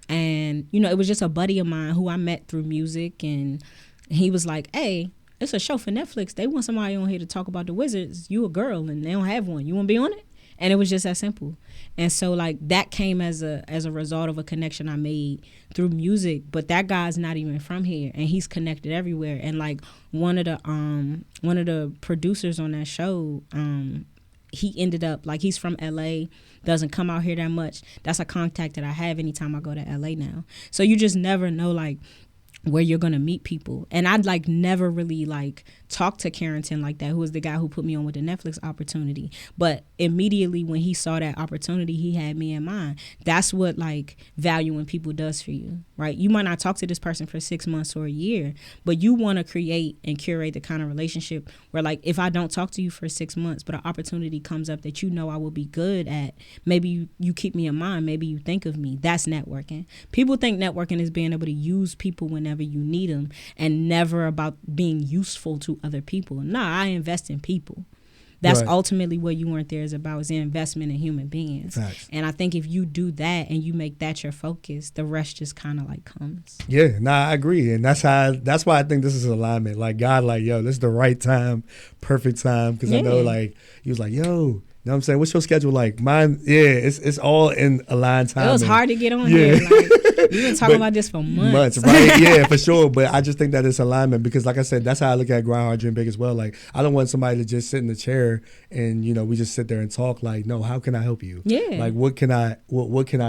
S1: And, you know, it was just a buddy of mine who I met through music, and he was like, hey, it's a show for Netflix. They want somebody on here to talk about the Wizards. You a girl and they don't have one. You want to be on it? And it was just that simple. And so like that came as a result of a connection I made through music. But that guy's not even from here, and he's connected everywhere. And like one of the producers on that show, he ended up like, he's from LA, doesn't come out here that much. That's a contact that I have anytime I go to LA now. So you just never know like where you're gonna meet people. And I'd like never really like talked to Carrington like that, who was the guy who put me on with the Netflix opportunity. But immediately when he saw that opportunity, he had me in mind. That's what like valuing people does for you, right? You might not talk to this person for 6 months or a year, but you want to create and curate the kind of relationship where like, if I don't talk to you for 6 months, but an opportunity comes up that you know I will be good at, maybe you keep me in mind, maybe you think of me. That's networking. People think networking is being able to use people whenever you need them, and never about being useful to other people. Nah, I invest in people. That's ultimately what You Weren't There is about, is the investment in human beings.
S2: Facts.
S1: And I think if you do that and you make that your focus, the rest just kind of like comes.
S2: Yeah, I agree. And that's why I think this is alignment. Like, God, like, yo, this is the right time, perfect time. Because I know, like, he was like, yo, you know what I'm saying? What's your schedule like? Mine, yeah, it's all in aligned time.
S1: It was hard to get on here. Like, we've been talking about this for months.
S2: Right? Yeah, for sure. But I just think that it's alignment, because like I said, that's how I look at Grind Hard Dream Big as well. Like, I don't want somebody to just sit in the chair and, you know, we just sit there and talk. Like, no, how can I help you?
S1: Yeah.
S2: Like, what can I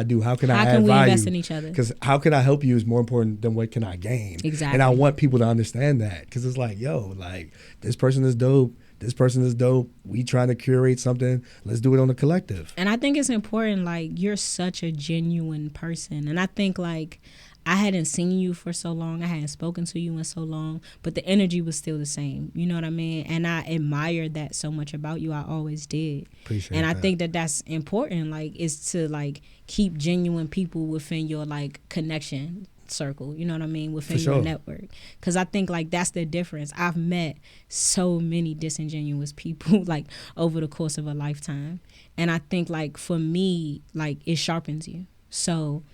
S2: do? How can I add value?
S1: How can we invest in each other?
S2: Because how can I help you is more important than what can I gain.
S1: Exactly.
S2: And I want people to understand that, because it's like, yo, like, this person is dope. This person is dope. We trying to curate something. Let's do it on the collective.
S1: And I think it's important, like, you're such a genuine person. And I think, like, I hadn't seen you for so long. I hadn't spoken to you in so long, but the energy was still the same. You know what I mean? And I admired that so much about you. I always did.
S2: Appreciate
S1: and I
S2: that.
S1: think that that's important, like, is to like keep genuine people within your like connection circle, you know what I mean, within
S2: For sure.
S1: your network. Because I think like that's the difference. I've met so many disingenuous people like over the course of a lifetime, and I think like for me, like, it sharpens you. So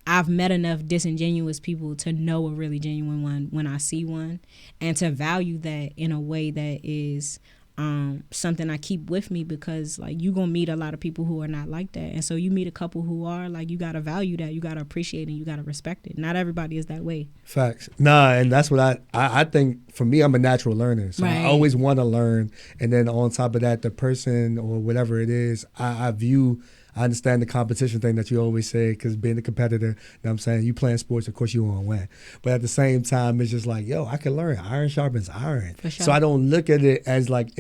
S1: I've met enough disingenuous people to know a really genuine one when I see one, and to value that in a way that is something I keep with me, because like you gonna meet a lot of people who are not like that, and so you meet a couple who are, like, you gotta value that, you gotta appreciate it, and you gotta respect it. Not everybody is that way.
S2: Facts. Nah, and that's what I think. For me, I'm a natural learner, so
S1: Right.
S2: I always want to learn. And then on top of that, the person or whatever it is, I understand the competition thing that you always say, because being a competitor, you know what I'm saying, you playing sports, of course you want to win. But at the same time, it's just like, yo, I can learn. Iron sharpens iron.
S1: For sure.
S2: So I don't look at it as like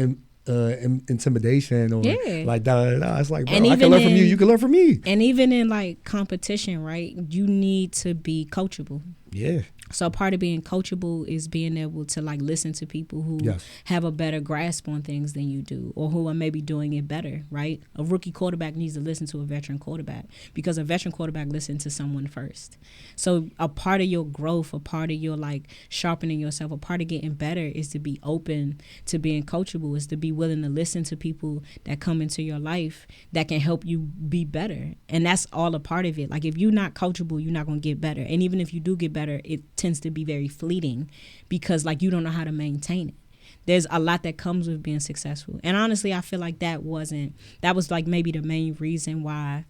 S2: intimidation or
S1: Yeah.
S2: like da. It's like, bro,
S1: And
S2: I can
S1: even
S2: learn from you.
S1: in-
S2: You can learn from me.
S1: And even in like competition, right, you need to be coachable.
S2: Yeah.
S1: So part of being coachable is being able to like listen to people who
S2: Yes.
S1: have a better grasp on things than you do, or who are maybe doing it better, right? A rookie quarterback needs to listen to a veteran quarterback, because a veteran quarterback listened to someone first. So a part of your growth, a part of your like sharpening yourself, a part of getting better is to be open to being coachable, is to be willing to listen to people that come into your life that can help you be better. And that's all a part of it. Like, if you're not coachable, you're not going to get better. And even if you do get better, it tends to be very fleeting, because like you don't know how to maintain it. There's a lot that comes with being successful. And honestly, I feel like that was like maybe the main reason why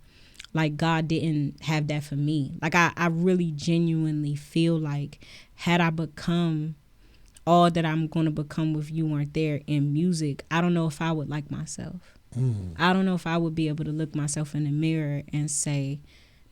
S1: like God didn't have that for me. Like I really genuinely feel like had I become all that I'm going to become with You Weren't There in music, I don't know if I would like myself. I don't know if I would be able to look myself in the mirror and say,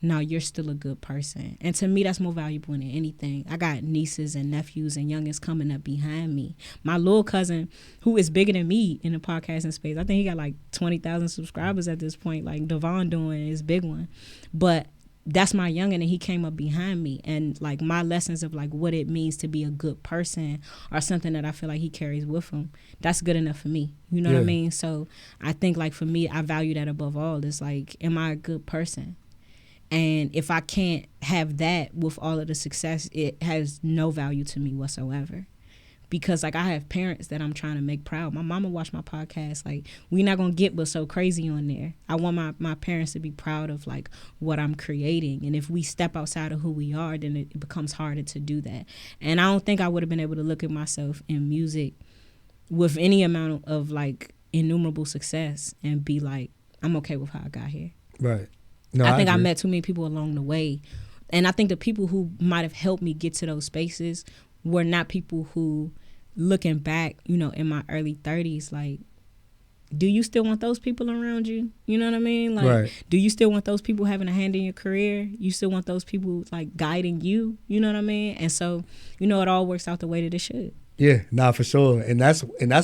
S1: no, you're still a good person. And to me, that's more valuable than anything. I got nieces and nephews and youngins coming up behind me. My little cousin, who is bigger than me in the podcasting space, I think he got like 20,000 subscribers at this point, like Devon doing his big one. But that's my youngin', and he came up behind me. And like my lessons of like what it means to be a good person are something that I feel like he carries with him. That's good enough for me. You know what I mean? So I think like for me, I value that above all. It's like, am I a good person? And if I can't have that with all of the success, it has no value to me whatsoever. Because like I have parents that I'm trying to make proud. My mama watched my podcast. Like, we not gonna get but so crazy on there. I want my parents to be proud of like what I'm creating. And if we step outside of who we are, then it becomes harder to do that. And I don't think I would have been able to look at myself in music with any amount of like innumerable success and be like, I'm okay with how I got here.
S2: Right. No,
S1: I think I
S2: agree.
S1: met too many people along the way. And I think the people who might have helped me get to those spaces were not people who, looking back, you know, in my early 30s, like, do you still want those people around you? You know what I mean? Like,
S2: Right.
S1: do you still want those people having a hand in your career? You still want those people, like, guiding you? You know what I mean? And so, you know, it all works out the way that it should.
S2: Yeah, nah, for sure. And that's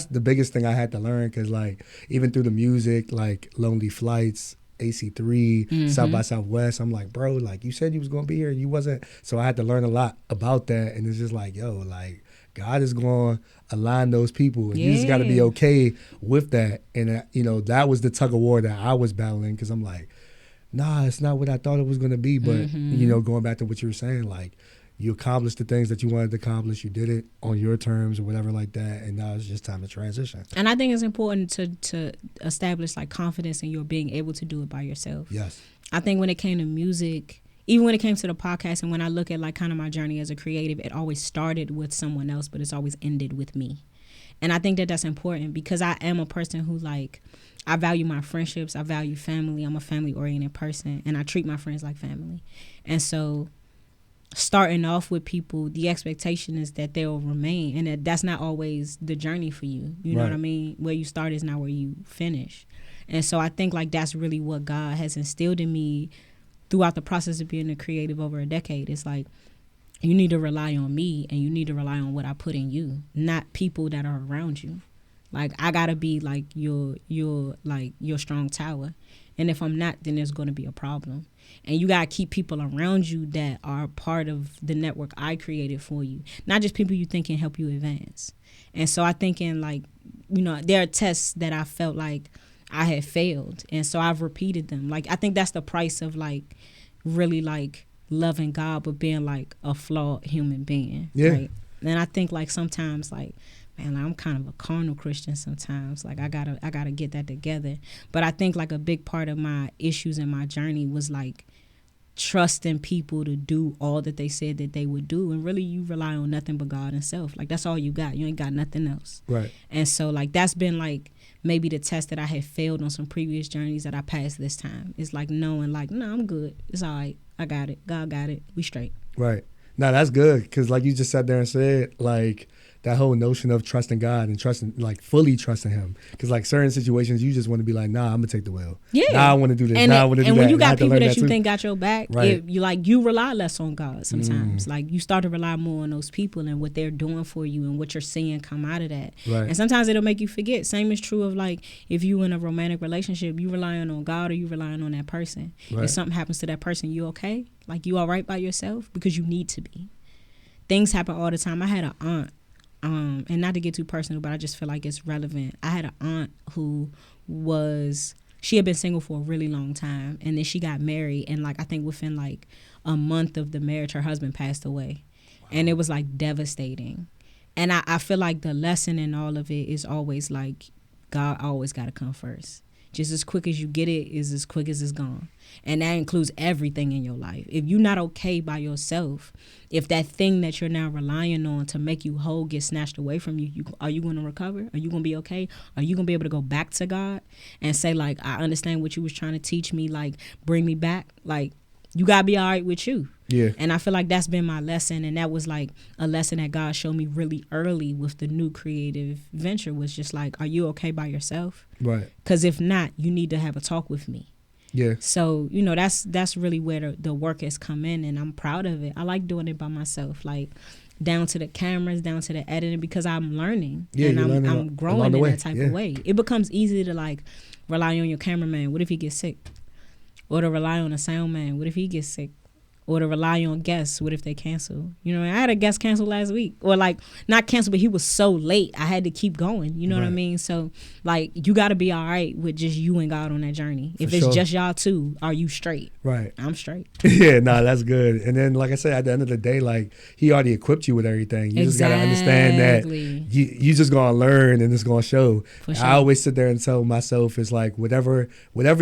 S2: the biggest thing I had to learn, because like even through the music, like Lonely Flights, AC3, South by Southwest, I'm like, bro, like you said you was gonna be here, you wasn't. So I had to learn a lot about that, and it's just like, yo, like God is gonna align those people, and you just got to be okay with that. And you know, that was the tug of war that I was battling, because I'm like, nah, it's not what I thought it was gonna be. But you know, going back to what you were saying, like, you accomplished the things that you wanted to accomplish. You did it on your terms or whatever like that. And now it's just time to transition.
S1: And I think it's important to establish like confidence in your being able to do it by yourself.
S2: Yes.
S1: I think when it came to music, even when it came to the podcast, and when I look at like kind of my journey as a creative, it always started with someone else, but it's always ended with me. And I think that that's important, because I am a person who like, I value my friendships. I value family. I'm a family oriented person, and I treat my friends like family. And so starting off with people, the expectation is that they'll remain, and that's not always the journey for you. You know what I mean? Where you start is not where you finish. And so I think like that's really what God has instilled in me throughout the process of being a creative over a decade. It's like, you need to rely on me, and you need to rely on what I put in you, not people that are around you. Like, I gotta be like your strong tower. And if I'm not, then there's going to be a problem. And you got to keep people around you that are part of the network I created for you, not just people you think can help you advance. And so I think in like, you know, there are tests that I felt like I had failed. And so I've repeated them. Like, I think that's the price of like really like loving God, but being like a flawed human being.
S2: Yeah.
S1: Right? And I think like sometimes like, man, like I'm kind of a carnal Christian sometimes. Like I gotta get that together. But I think like a big part of my issues in my journey was like trusting people to do all that they said that they would do, and really you rely on nothing but God and self. Like that's all you got. You ain't got nothing else.
S2: Right.
S1: And so like that's been like maybe the test that I had failed on some previous journeys that I passed this time. It's like knowing like, no, I'm good. It's all right. I got it. God got it. We straight.
S2: Right. Now that's good, because like you just sat there and said, like that whole notion of trusting God and trusting, like fully trusting Him, because like certain situations you just want to be like, nah, I'm gonna take the wheel.
S1: Yeah.
S2: Nah, I want to do this.
S1: And
S2: I want to do that.
S1: And when you
S2: I
S1: got
S2: had to
S1: people
S2: learn
S1: that you
S2: too.
S1: think got your back,
S2: Right.
S1: you rely less on God sometimes. Like you start to rely more on those people and what they're doing for you and what you're seeing come out of that.
S2: Right.
S1: And sometimes it'll make you forget. Same is true of like if you in a romantic relationship, you relying on God or you relying on that person.
S2: Right.
S1: If something happens to that person, you okay? Like you all right by yourself? Because you need to be. Things happen all the time. I had an aunt, and not to get too personal, but I just feel like it's relevant. I had an aunt who she had been single for a really long time, and then she got married, and like I think within like a month of the marriage, her husband passed away. Wow. And it was like devastating. And I feel like the lesson in all of it is always like God always got to come first. Just as quick as you get it is as quick as it's gone. And that includes everything in your life. If you're not okay by yourself, if that thing that you're now relying on to make you whole gets snatched away from you, are you going to recover? Are you going to be okay? Are you going to be able to go back to God and say, like, I understand what you was trying to teach me, like, bring me back? Like, you got to be all right with you.
S2: Yeah.
S1: And I feel like that's been my lesson, and that was like a lesson that God showed me really early with the new creative venture, was just like, are you okay by yourself?
S2: Right.
S1: Because if not, you need to have a talk with me.
S2: Yeah.
S1: So, you know, that's really where the work has come in, and I'm proud of it. I like doing it by myself, like down to the cameras, down to the editing, because I'm learning.
S2: Yeah,
S1: and
S2: you're
S1: I'm growing in that type of way. It becomes easy to like rely on your cameraman. What if he gets sick? Or to rely on a sound man. What if he gets sick? Or to rely on guests. What if they cancel? You know, I had a guest cancel last week. Or like, not cancel, but he was so late, I had to keep going. You know what I mean? So, like, you got to be all right with just you and God on that journey. If it's just y'all two, are you straight? Right. I'm straight.
S2: Yeah, no, that's good. And then, like I said, at the end of the day, like, He already equipped you with everything. You just got to understand that you just going to learn, and it's going to show. For sure. I always sit there and tell myself, it's like, whatever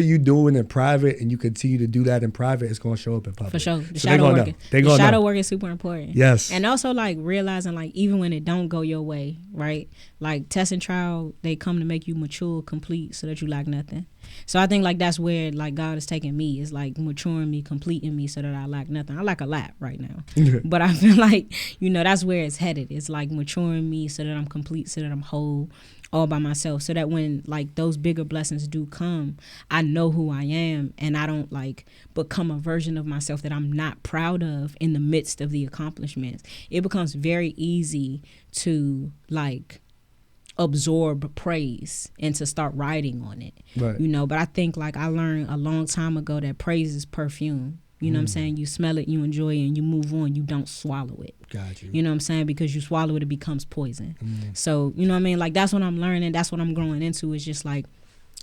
S2: you doing in private and you continue to do that in private, it's going to show up in public.
S1: For sure. The shadow work is super important.
S2: Yes.
S1: And also like realizing like even when it don't go your way, right? Like test and trial, they come to make you mature, complete, so that you lack nothing. So I think like that's where like God is taking me, is like maturing me, completing me, so that I lack nothing. I lack a lot right now. But I feel like, you know, that's where it's headed. It's like maturing me so that I'm complete, so that I'm whole, all by myself, so that when like those bigger blessings do come, I know who I am, and I don't like become a version of myself that I'm not proud of in the midst of the accomplishments. It becomes very easy to like absorb praise and to start writing on it. Right. You know, but I think like I learned a long time ago that praise is perfume. You know what I'm saying? You smell it, you enjoy it, and you move on. You don't swallow it.
S2: Got you.
S1: You know what I'm saying? Because you swallow it, it becomes poison. So, you know what I mean? Like, that's what I'm learning. That's what I'm growing into, is just like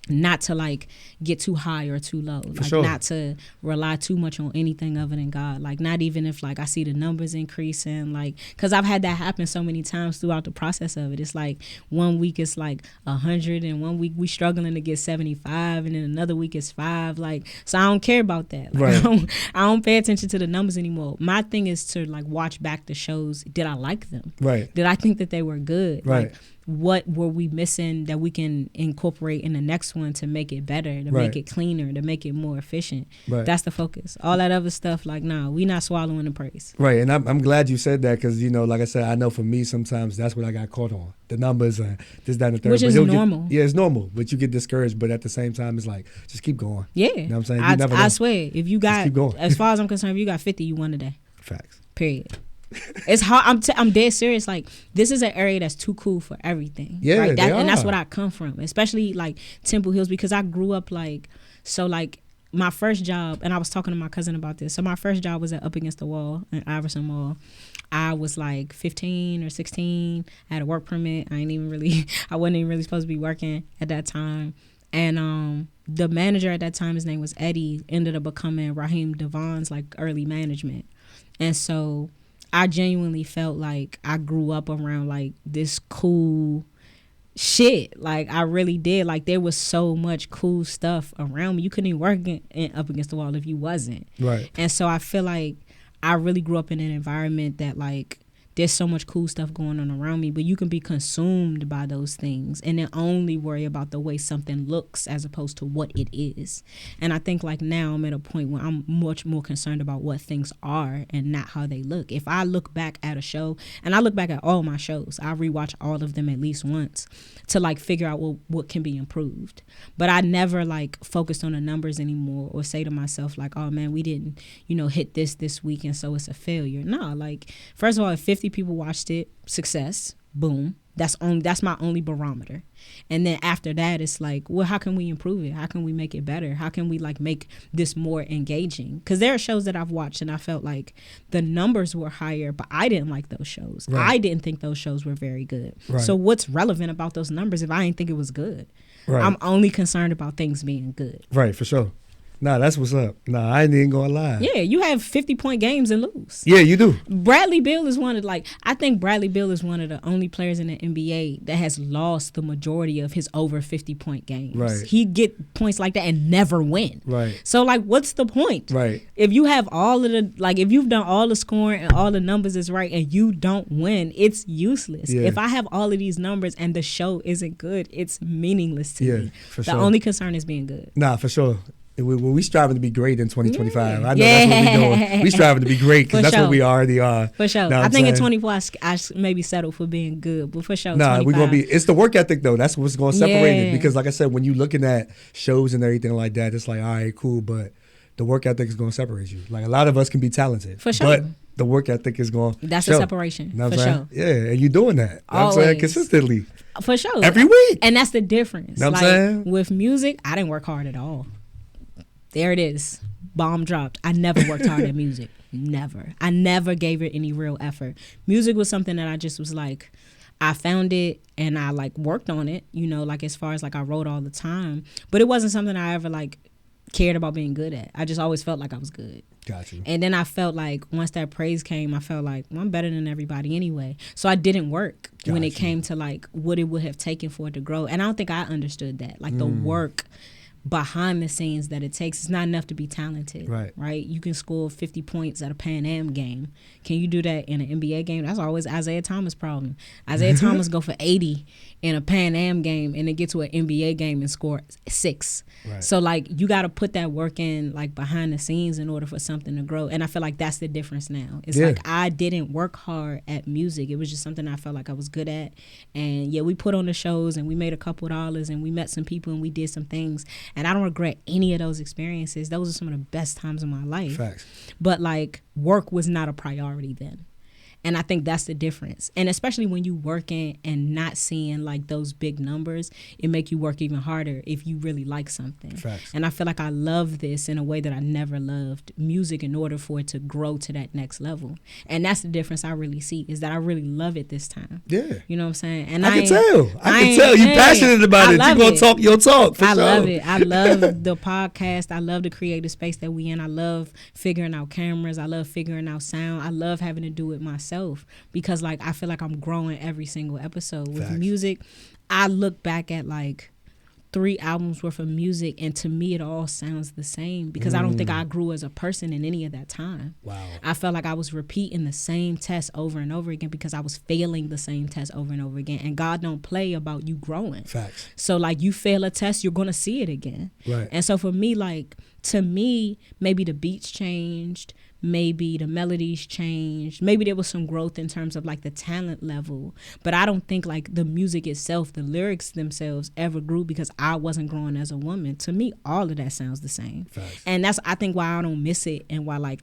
S1: not to like get too high or too low. Like not to rely too much on anything other than God. Like not even if like I see the numbers increasing, like, cause I've had that happen so many times throughout the process of it. It's like 1 week it's like 100, and 1 week we struggling to get 75, and then another week it's 5. Like, so I don't care about that. Like, right. I don't pay attention to the numbers anymore. My thing is to like watch back the shows. Did I like them? Right. Did I think that they were good? Right. Like, what were we missing that we can incorporate in the next one to make it better, to make it cleaner, to make it more efficient? Right. That's the focus. All that other stuff, like, nah, we not swallowing the praise.
S2: Right, and I'm glad you said that, because, you know, like I said, I know for me sometimes that's what I got caught on. The numbers and this, that, and the third.
S1: Which is normal.
S2: Yeah, it's normal, but you get discouraged. But at the same time, it's like, just keep going.
S1: Yeah.
S2: You know what I'm saying?
S1: I swear, if you got, as far as I'm concerned, if you got 50, you won today.
S2: Facts.
S1: Period. It's hard. I'm dead serious. Like, this is an area that's too cool for everything.
S2: Yeah,
S1: right?
S2: they
S1: And that's
S2: are.
S1: what I come from, especially like Temple Hills, because I grew up like, so like my first job, and I was talking to my cousin about this. So my first job was at Up Against the Wall in Iverson Mall. I was like 15 or 16. I had a work permit. I wasn't even really supposed to be working at that time. And the manager at that time, his name was Eddie, ended up becoming Raheem Devon's like early management. And so I genuinely felt like I grew up around like this cool shit. Like, I really did. Like, there was so much cool stuff around me. You couldn't even work in Up Against the Wall if you wasn't.
S2: Right.
S1: And so I feel like I really grew up in an environment that like there's so much cool stuff going on around me, but you can be consumed by those things and then only worry about the way something looks as opposed to what it is. And I think like now I'm at a point where I'm much more concerned about what things are and not how they look. If I look back at a show, and I look back at all my shows, I rewatch all of them at least once to like figure out what can be improved. But I never like focused on the numbers anymore or say to myself like, oh man, we didn't, hit this week and so it's a failure. No, like, first of all, if 50 people watched it, success, boom. That's my only barometer. And then after that, it's like, well, how can we improve it? How can we make it better? How can we like make this more engaging? Because there are shows that I've watched and I felt like the numbers were higher, but I didn't like those shows. Right. I didn't think those shows were very good. Right. So what's relevant about those numbers if I didn't think it was good? Right. I'm only concerned about things being good.
S2: Right, for sure. Nah, that's what's up. Nah, I ain't even gonna lie.
S1: Yeah, you have 50-point games and lose.
S2: Yeah, you do.
S1: Bradley Beal is I think Bradley Beal is one of the only players in the NBA that has lost the majority of his over 50-point games.
S2: Right.
S1: He get points like that and never win.
S2: Right.
S1: So like, what's the point?
S2: Right.
S1: If you have if you've done all the scoring and all the numbers is right and you don't win, it's useless. Yeah. If I have all of these numbers and the show isn't good, it's meaningless to me.
S2: For
S1: the
S2: sure.
S1: only concern is being good.
S2: Nah, for sure. We striving to be great in 2025. I know that's what we're doing. We striving to be great because that's what we already are.
S1: For sure. I think in 24 I maybe settle for being good, but for sure.
S2: Nah, we're gonna be. It's the work ethic though. That's what's gonna separate it. Because like I said, when you looking at shows and everything like that, it's like, all right, cool, but the work ethic is gonna separate you. Like, a lot of us can be talented,
S1: for sure,
S2: but the work ethic is going.
S1: That's the separation.
S2: You know
S1: for sure.
S2: Yeah, and you doing that. I'm saying consistently.
S1: For sure.
S2: Every week.
S1: And that's the difference.
S2: Know what I'm saying?
S1: With music, I didn't work hard at all. There it is. Bomb dropped. I never worked hard at music. Never. I never gave it any real effort. Music was something that I just was like, I found it and I like worked on it, like as far as like I wrote all the time. But it wasn't something I ever like cared about being good at. I just always felt like I was good.
S2: Got you.
S1: And then I felt like once that praise came, I felt like, well, I'm better than everybody anyway. So I didn't work when it came to like what it would have taken for it to grow. And I don't think I understood that. Like the work behind the scenes that it takes. It's not enough to be talented, right? You can score 50 points at a Pan Am game. Can you do that in an NBA game? That's always Isaiah Thomas' problem. Isaiah Thomas go for 80 in a Pan Am game and then get to an NBA game and score 6. Right. So like, you got to put that work in like behind the scenes in order for something to grow. And I feel like that's the difference now. It's like I didn't work hard at music. It was just something I felt like I was good at. And yeah, we put on the shows and we made a couple dollars and we met some people and we did some things. And I don't regret any of those experiences. Those are some of the best times of my life.
S2: Facts.
S1: But like, work was not a priority then. And I think that's the difference. And especially when you working and not seeing like those big numbers, it make you work even harder if you really like something.
S2: Facts.
S1: And I feel like I love this in a way that I never loved music in order for it to grow to that next level. And that's the difference I really see, is that I really love it this time.
S2: Yeah.
S1: You know what I'm saying? And
S2: I can tell. You passionate about it. You gonna talk your talk for sure.
S1: I love it. I love the podcast. I love the creative space that we in. I love figuring out cameras. I love figuring out sound. I love having to do it myself. Because like I feel like I'm growing every single episode. With music, I look back at like 3 albums worth of music and to me it all sounds the same because I don't think I grew as a person in any of that time.
S2: Wow.
S1: I felt like I was repeating the same test over and over again because I was failing the same test over and over again, and God don't play about you growing.
S2: Facts.
S1: So like, you fail a test, you're gonna see it again.
S2: Right.
S1: And so for me, like, to me, maybe the beats changed, maybe the melodies changed, maybe there was some growth in terms of like the talent level, but I don't think like the music itself, the lyrics themselves ever grew because I wasn't growing as a woman. To me, all of that sounds the same.
S2: Facts.
S1: And that's, I think, why I don't miss it and why like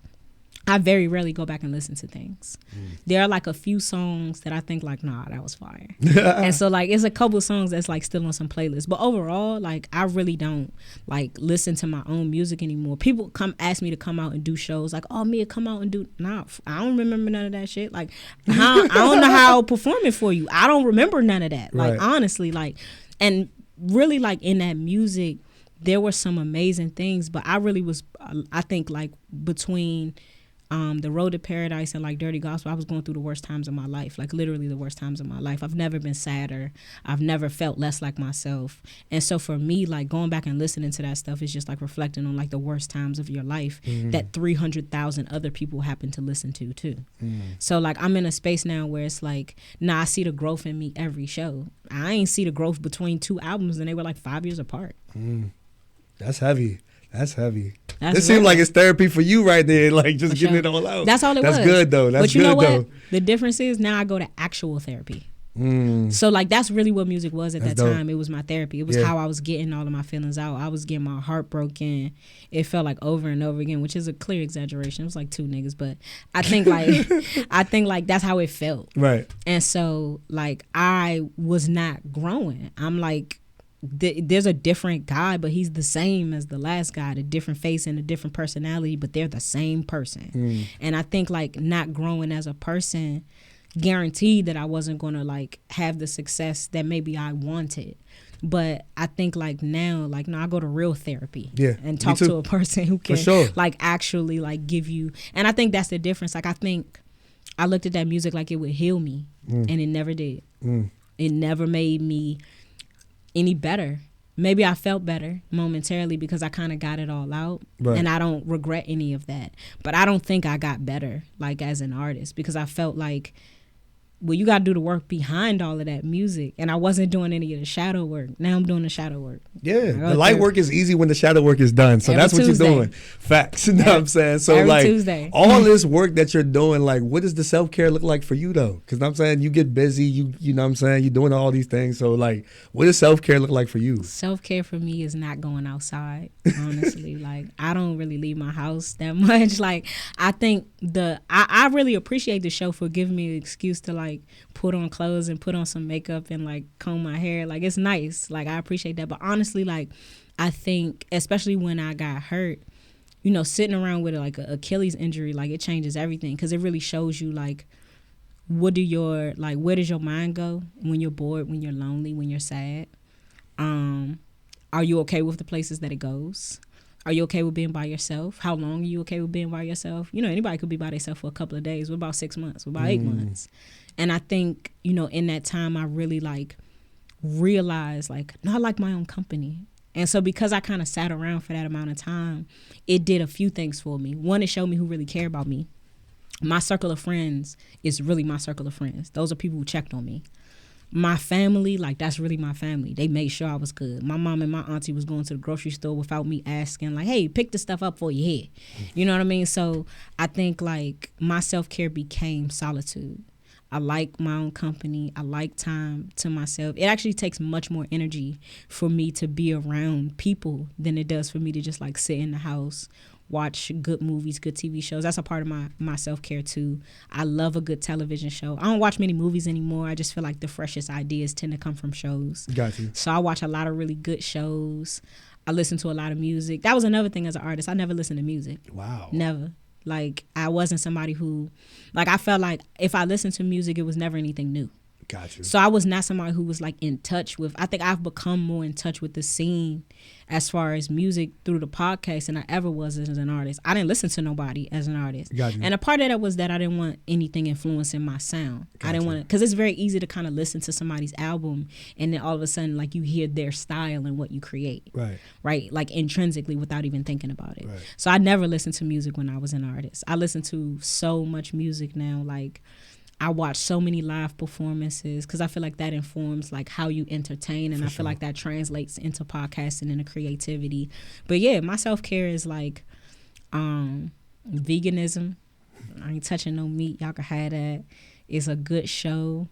S1: I very rarely go back and listen to things. There are like a few songs that I think like, nah, that was fire. And so like it's a couple of songs that's like still on some playlists. But overall, like I really don't like listen to my own music anymore. People come ask me to come out and do shows like, oh, Mia, come out and do. Nah, I don't remember none of that shit. Like I don't know how I'll perform it for you. I don't remember none of that. Like honestly, like, and really like in that music, there were some amazing things. But I really was, I think like between the Road to Paradise and like Dirty Gospel, I was going through the worst times of my life, like literally the worst times of my life. I've never been sadder. I've never felt less like myself. And so for me, like going back and listening to that stuff is just like reflecting on like the worst times of your life that 300,000 other people happen to listen to too. So like I'm in a space now where it's like, nah, I see the growth in me every show. I ain't see the growth between 2 albums and they were like 5 years apart.
S2: That's heavy. That's heavy.
S1: That's
S2: it seemed like it's therapy for you right there, like just getting it all out.
S1: That's all it was.
S2: That's good though. That's
S1: but you
S2: good
S1: know what?
S2: though.
S1: The difference is now I go to actual therapy. So like that's really what music was at that time. It was my therapy. It was how I was getting all of my feelings out. I was getting my heart broken. It felt like over and over again, which is a clear exaggeration. It was like 2 niggas, but I think like that's how it felt.
S2: Right.
S1: And so like I was not growing. I'm like, there's a different guy, but he's the same as the last guy, a different face and a different personality, but they're the same person. And I think like not growing as a person guaranteed that I wasn't going to like have the success that maybe I wanted. But I think like now, like no, I go to real therapy and talk to a person who can like actually like give you. And I think that's the difference. Like I think I looked at that music like it would heal me and it never did. It never made me any better. Maybe I felt better momentarily because I kind of got it all out, and I don't regret any of that. But I don't think I got better like as an artist because I felt like, well, you got to do the work behind all of that music. And I wasn't doing any of the shadow work. Now I'm doing the shadow work. Yeah.
S2: The light work is easy when the shadow work is done. So that's what you're doing. Facts. You know what I'm saying? So
S1: every
S2: like
S1: Tuesday.
S2: All this work that you're doing, like what does the self-care look like for you though? Because I'm saying you get busy, you know what I'm saying? You're doing all these things. So like what does self-care look like for you?
S1: Self-care for me is not going outside, honestly. Like I don't really leave my house that much. Like I think I really appreciate the show for giving me an excuse to like put on clothes and put on some makeup and like comb my hair. Like it's nice. Like I appreciate that. But honestly, like I think especially when I got hurt, you know, sitting around with like an Achilles injury, like it changes everything because it really shows you like where does your mind go when you're bored, when you're lonely, when you're sad? Are you okay with the places that it goes? Are you okay with being by yourself? How long are you okay with being by yourself? You know, anybody could be by themselves for a couple of days. What about 6 months? What about 8 months? And I think, you know, in that time, I really like realized like, no, I like my own company. And so because I kind of sat around for that amount of time, it did a few things for me. One, it showed me who really cared about me. My circle of friends is really my circle of friends. Those are people who checked on me. My family, like that's really my family. They made sure I was good. My mom and my auntie was going to the grocery store without me asking, like, hey, pick this stuff up for your head. You know what I mean? So I think like my self-care became solitude. I like my own company. I like time to myself. It actually takes much more energy for me to be around people than it does for me to just like sit in the house, watch good movies, good TV shows. That's a part of my self-care too. I love a good television show. I don't watch many movies anymore. I just feel like the freshest ideas tend to come from shows.
S2: Got you.
S1: So I watch a lot of really good shows. I listen to a lot of music. That was another thing as an artist. I never listened to music.
S2: Wow.
S1: Never. Like I wasn't somebody who, like I felt like if I listened to music, it was never anything new.
S2: Got you.
S1: So I was not somebody who was like in touch with, I think I've become more in touch with the scene as far as music through the podcast than I ever was as an artist. I didn't listen to nobody as an artist.
S2: Got you.
S1: And a part of that was that I didn't want anything influencing my sound.
S2: Got
S1: I didn't
S2: you.
S1: want to, because it's very easy to kind of listen to somebody's album and then all of a sudden like you hear their style and what you create. Right? Like intrinsically without even thinking about it.
S2: Right.
S1: So I never listened to music when I was an artist. I listen to so much music now, like I watch so many live performances because I feel like that informs like how you entertain, and I feel like that translates into podcasting and the creativity. But yeah, my self-care is like veganism. I ain't touching no meat. Y'all can have that. It's a good show.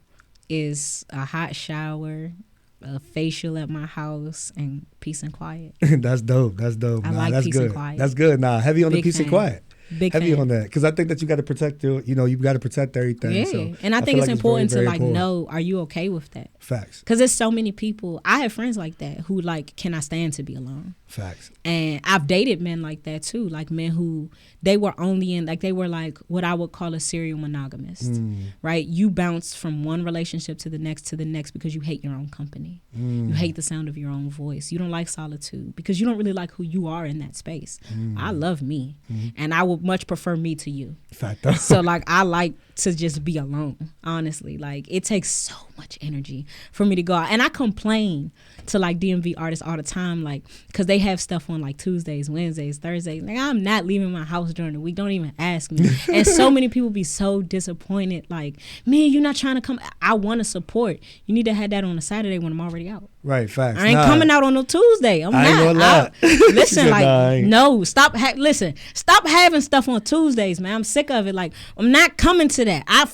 S1: It's a hot shower, a facial at my house, and peace and quiet.
S2: That's dope. That's dope.
S1: I like
S2: that's
S1: peace
S2: good.
S1: and quiet.
S2: That's good. Nah, heavy on the peace and quiet.
S1: Big
S2: heavy
S1: fan.
S2: on that because I think that you got to protect your, you got to protect everything.
S1: Yeah,
S2: So
S1: and I think
S2: feel
S1: it's
S2: like
S1: important
S2: very,
S1: to
S2: very
S1: like
S2: important.
S1: know, are you okay with that?
S2: Facts.
S1: Because there's so many people. I have friends like that who like cannot stand to be alone.
S2: Facts.
S1: And I've dated men like that too, like men who they were only in, like they were like what I would call a serial monogamist, right? You bounce from one relationship to the next because you hate your own company. You hate the sound of your own voice. You don't like solitude because you don't really like who you are in that space. I love me, and I would much prefer me to you.
S2: Fact.
S1: So like I like to just be alone, honestly. Like it takes so much energy for me to go out, and I complain to like DMV artists all the time, like because they have stuff on like Tuesdays, Wednesdays, Thursdays. Like I'm not leaving my house during the week. Don't even ask me. And so many people be so disappointed. Like, man, you're not trying to come. I want to support. You need to have that on a Saturday when I'm already out.
S2: Right, facts.
S1: I ain't coming out on no Tuesday. I'm
S2: I ain't gonna
S1: not.
S2: lie.
S1: Listen,
S2: Said,
S1: like,
S2: nah, I ain't.
S1: no, stop. Listen, stop having stuff on Tuesdays, man. I'm sick of it. Like, I'm not coming to that. I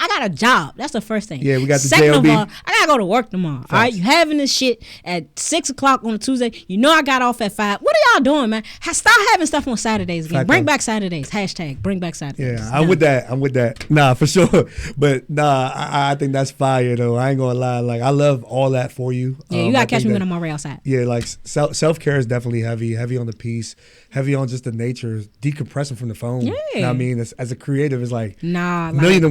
S1: got a job. That's the first thing.
S2: Yeah, we got the
S1: Second
S2: JOB.
S1: of all, I gotta go to work tomorrow. All right, you having this shit at 6:00 on a Tuesday. You know I got off at 5. What are y'all doing, man? Stop having stuff on Saturdays again.
S2: Fact,
S1: Bring
S2: though.
S1: back Saturdays. Hashtag bring back Saturdays.
S2: Yeah, I'm with that. Nah, for sure. But nah, I think that's fire though. I ain't gonna lie. Like I love all that for you.
S1: Yeah, you gotta catch me when I'm already outside.
S2: Yeah, like self-care is definitely heavy on the piece, heavy on just the nature, decompressing from the phone.
S1: Yeah.
S2: You know what I mean? As a creative, it's like
S1: Nah,
S2: a million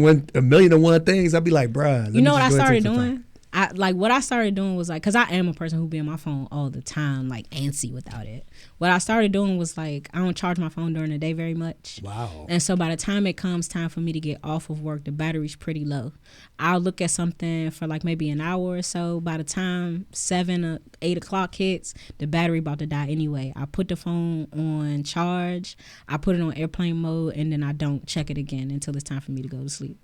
S2: and one things. I'd be like, bruh.
S1: You know what I started doing? What I started doing was like, because I am a person who be on my phone all the time, like antsy without it. What I started doing was like, I don't charge my phone during the day very much.
S2: Wow.
S1: And so by the time it comes time for me to get off of work, the battery's pretty low. I'll look at something for like maybe an hour or so. By the time 7 or 8 o'clock hits, the battery about to die anyway. I put the phone on charge, I put it on airplane mode, and then I don't check it again until it's time for me to go to sleep.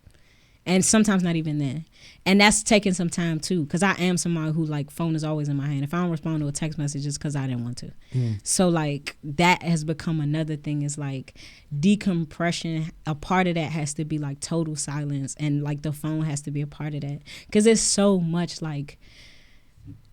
S1: And sometimes not even then. And that's taking some time too, because I am somebody who like phone is always in my hand. If I don't respond to a text message, it's because I didn't want to. So like that has become another thing, is like decompression. A part of that has to be like total silence, and like the phone has to be a part of that, because there's so much like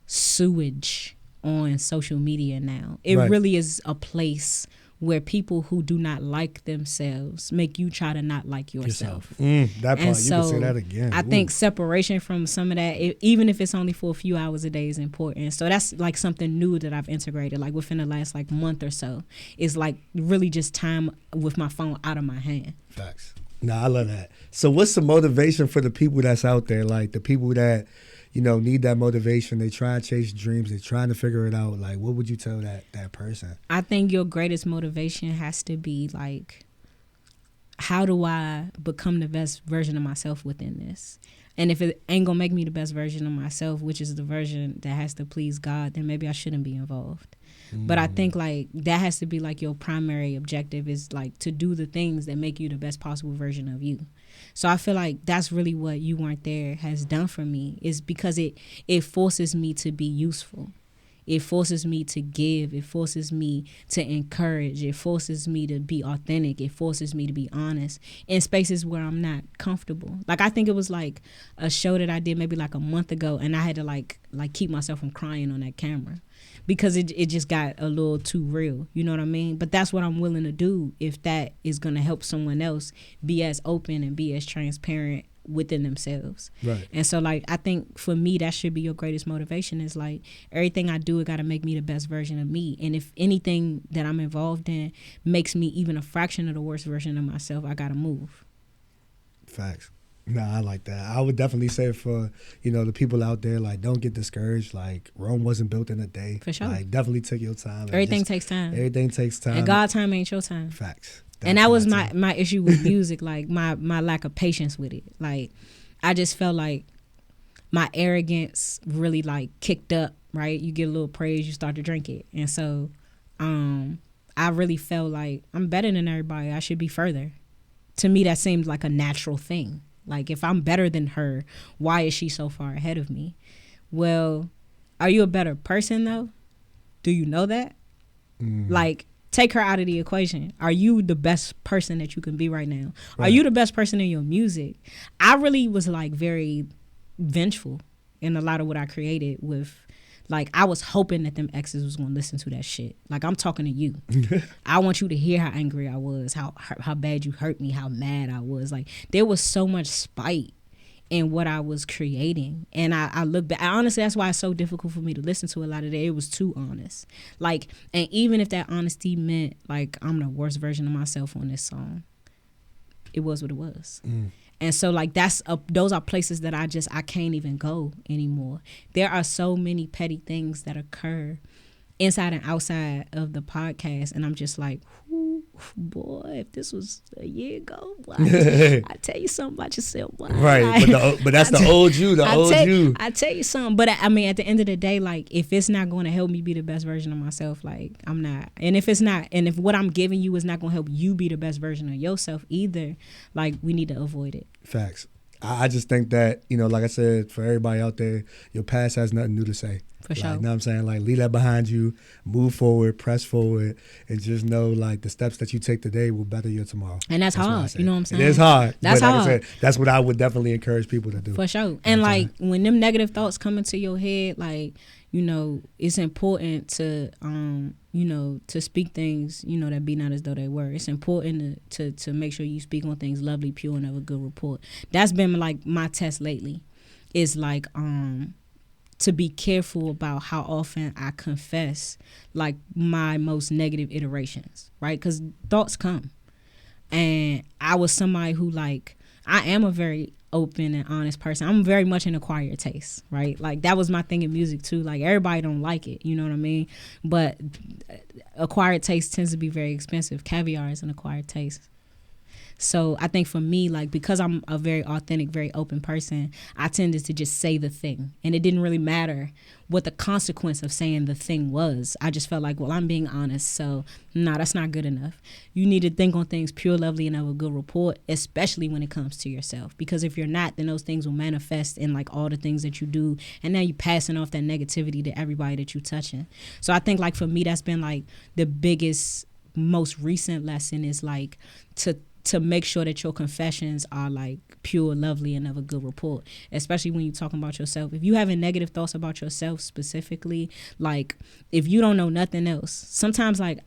S1: sewage on social media now. It really is a place where people who do not like themselves make you try to not like yourself.
S2: That part,
S1: and
S2: you
S1: so
S2: can say that again.
S1: I think separation from some of that, even if it's only for a few hours a day, is important. So that's like something new that I've integrated, like within the last like month or so, is like really just time with my phone out of my hand.
S2: Facts. Nah, I love that. So what's the motivation for the people that's out there, like the people that, need that motivation? They try to chase dreams. They're trying to figure it out. Like, what would you tell that person?
S1: I think your greatest motivation has to be like, how do I become the best version of myself within this? And if it ain't gonna make me the best version of myself, which is the version that has to please God, then maybe I shouldn't be involved. But I think like that has to be like your primary objective, is like to do the things that make you the best possible version of you. So I feel like that's really what You Weren't There has done for me, is because it forces me to be useful. It forces me to give. It forces me to encourage. It forces me to be authentic. It forces me to be honest in spaces where I'm not comfortable. Like I think it was like a show that I did maybe like a month ago, and I had to like keep myself from crying on that camera, because it just got a little too real. You know what I mean? But that's what I'm willing to do if that is going to help someone else be as open and be as transparent within themselves.
S2: Right.
S1: And so like I think for me that should be your greatest motivation, is like everything I do, it got to make me the best version of me. And if anything that I'm involved in makes me even a fraction of the worst version of myself, I got to move.
S2: Facts. Nah, I like that. I would definitely say for, the people out there, like, don't get discouraged. Like, Rome wasn't built in a day.
S1: For sure.
S2: Like, definitely take your time.
S1: Everything takes time.
S2: Everything takes time.
S1: And God's time ain't your time.
S2: Facts.
S1: And that was my issue with music, like my lack of patience with it. Like I just felt like my arrogance really like kicked up, right? You get a little praise, you start to drink it. And so I really felt like I'm better than everybody. I should be further. To me, that seemed like a natural thing. Like if I'm better than her, why is she so far ahead of me? Well, are you a better person though? Do you know that? Like, take her out of the equation. Are you the best person that you can be right now? Right. Are you the best person in your music? I really was like very vengeful in a lot of what I created, with Like, I was hoping that them exes was gonna listen to that shit. Like, I'm talking to you. I want you to hear how angry I was, how bad you hurt me, how mad I was. Like, there was so much spite in what I was creating. And I look back, honestly, that's why it's so difficult for me to listen to a lot of that. It was too honest. Like, and even if that honesty meant like I'm the worst version of myself on this song, it was what it was. And so, like, those are places that I can't even go anymore. There are so many petty things that occur inside and outside of the podcast, and I'm just like, boy, if this was a year ago, boy, I tell you something about yourself, boy.
S2: Right, but that's the old you,
S1: I tell you something, but I mean, at the end of the day, like, if it's not going to help me be the best version of myself, like, I'm not. And if it's not, and if what I'm giving you is not going to help you be the best version of yourself either, like, we need to avoid it.
S2: Facts. I just think that, you know, like I said, for everybody out there, your past has nothing new to say.
S1: For sure.
S2: Like, you know what I'm saying? Like, leave that behind you, move forward, press forward, and just know, like, the steps that you take today will better your tomorrow.
S1: And that's hard. You know what I'm saying?
S2: It is hard.
S1: That's
S2: but like
S1: hard.
S2: I said, that's what I would definitely encourage people to do.
S1: For sure. And, like, when them negative thoughts come into your head, like, you know, it's important to, you know, to speak things, you know, that be not as though they were. It's important to make sure you speak on things lovely, pure, and of a good report. That's been, like, my test lately. Is, like, to be careful about how often I confess, like, my most negative iterations, right? Because thoughts come. And I was somebody who, like, I am a very open and honest person. I'm very much an acquired taste, right? Like, that was my thing in music, too. Like, everybody don't like it, you know what I mean? But acquired taste tends to be very expensive. Caviar is an acquired taste. So I think for me, like, because I'm a very authentic, very open person, I tended to just say the thing. And it didn't really matter what the consequence of saying the thing was. I just felt like, well, I'm being honest. So, nah, that's not good enough. You need to think on things pure, lovely, and of a good report, especially when it comes to yourself. Because if you're not, then those things will manifest in, like, all the things that you do. And now you're passing off that negativity to everybody that you're touching. So I think, like, for me, that's been, like, the biggest, most recent lesson is, like, to make sure that your confessions are, like, pure, lovely, and of a good report, especially when you're talking about yourself. If you having negative thoughts about yourself specifically, like, if you don't know nothing else, sometimes, like,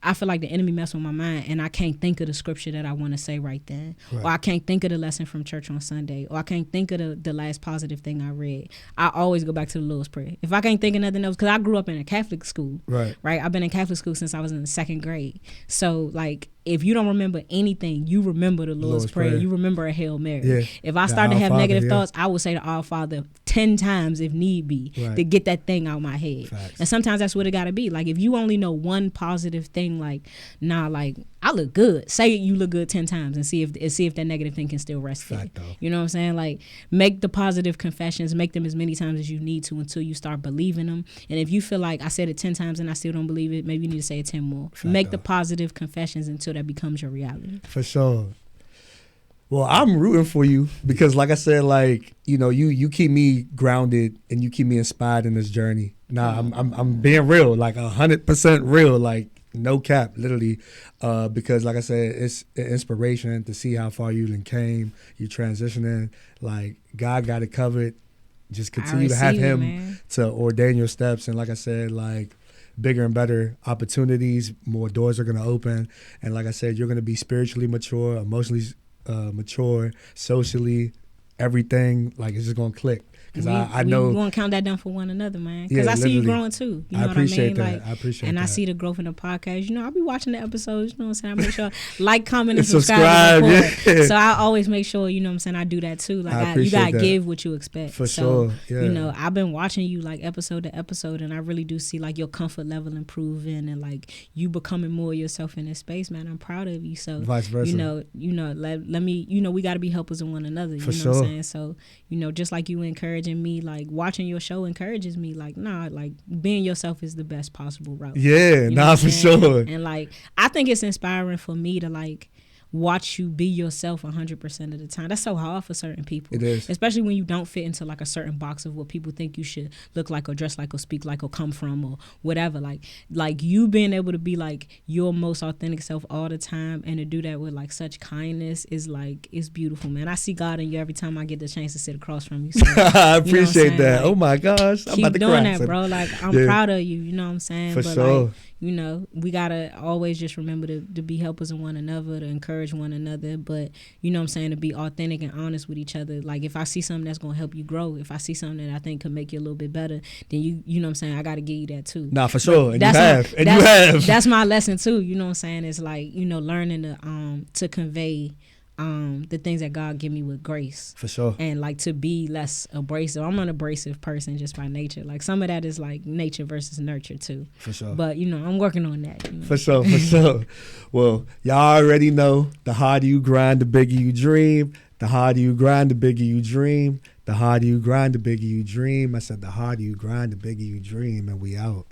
S1: I feel like the enemy mess with my mind and I can't think of the scripture that I want to say right then. Right. Or I can't think of the lesson from church on Sunday. Or I can't think of the last positive thing I read. I always go back to the Lord's Prayer. If I can't think of nothing else, because I grew up in a Catholic school. Right. I've been in Catholic school since I was in the 2nd grade. So, like, if you don't remember anything, you remember the Lord's Prayer. You remember a Hail Mary. Yeah. If I start to have negative thoughts, I would say the Our Father 10 times if need be to get that thing out my head. Facts. And sometimes that's what it got to be. Like, if you only know one positive thing, like, nah, like, I look good. Say you look good 10 times and see if that negative thing can still rest there. You know what I'm saying? Like, make the positive confessions, make them as many times as you need to until you start believing them. And if you feel like I said it 10 times and I still don't believe it, maybe you need to say it 10 more. Make the positive confessions until that becomes your reality.
S2: For sure. Well, I'm rooting for you because, like I said, like, you know, you keep me grounded and you keep me inspired in this journey. Nah, I'm being real, like 100% real, like no cap, literally, because, like I said, it's an inspiration to see how far you came, you transitioning. Like, God got it covered. Just continue to have Him to ordain your steps, and like I said, like, bigger and better opportunities, more doors are going to open, and like I said, you're going to be spiritually mature, emotionally mature, socially, everything, like, it's just going to click. Because I know
S1: we're going to count that down for one another, man. Because I see you growing too. You know what I mean?
S2: That.
S1: Like,
S2: I appreciate
S1: and
S2: that.
S1: I see the growth in the podcast. You know, I'll be watching the episodes. You know what I'm saying? I make sure like, comment, and subscribe. So I always make sure, you know what I'm saying, I do that too. Like, you got to give what you expect.
S2: For sure. Yeah.
S1: You know, I've been watching you, like, episode to episode, and I really do see, like, your comfort level improving and, like, you becoming more yourself in this space, man. I'm proud of you. So,
S2: vice versa.
S1: You know, let me, you know, we got to be helpers of one another.
S2: For
S1: you know
S2: sure.
S1: what I'm saying? So, you know, just like you encouraging me, like, watching your show encourages me, like, nah, like, being yourself is the best possible route.
S2: Yeah,
S1: you know
S2: for sure.
S1: And, like, I think it's inspiring for me to, like, watch you be yourself 100% of the time. That's so hard for certain people.
S2: It is.
S1: Especially when you don't fit into like a certain box of what people think you should look like or dress like or speak like or come from or whatever. Like you being able to be like your most authentic self all the time and to do that with like such kindness is like, it's beautiful, man. I see God in you every time I get the chance to sit across from you. So,
S2: I appreciate that.
S1: Like,
S2: oh my gosh. I'm
S1: keep
S2: about to
S1: doing
S2: cry.
S1: that, bro. Like, I'm proud of you. You know what I'm saying?
S2: For
S1: but
S2: sure.
S1: like, you know, we gotta always just remember to be helpers of one another, to encourage one another, but you know what I'm saying, to be authentic and honest with each other. Like, if I see something that's gonna help you grow, if I see something that I think could make you a little bit better, then you know what I'm saying, I gotta give you that too.
S2: Nah, for sure. And you have.
S1: That's my lesson too. You know what I'm saying? It's like, you know, learning to convey the things that God give me with grace.
S2: For sure.
S1: And like to be less abrasive. I'm an abrasive person just by nature. Like some of that is like nature versus nurture too.
S2: For sure.
S1: But you know, I'm working on that. You know?
S2: For sure. Well, y'all already know, the harder you grind, the bigger you dream. The harder you grind, the bigger you dream. The harder you grind, the bigger you dream. I said the harder you grind, the bigger you dream. And we out.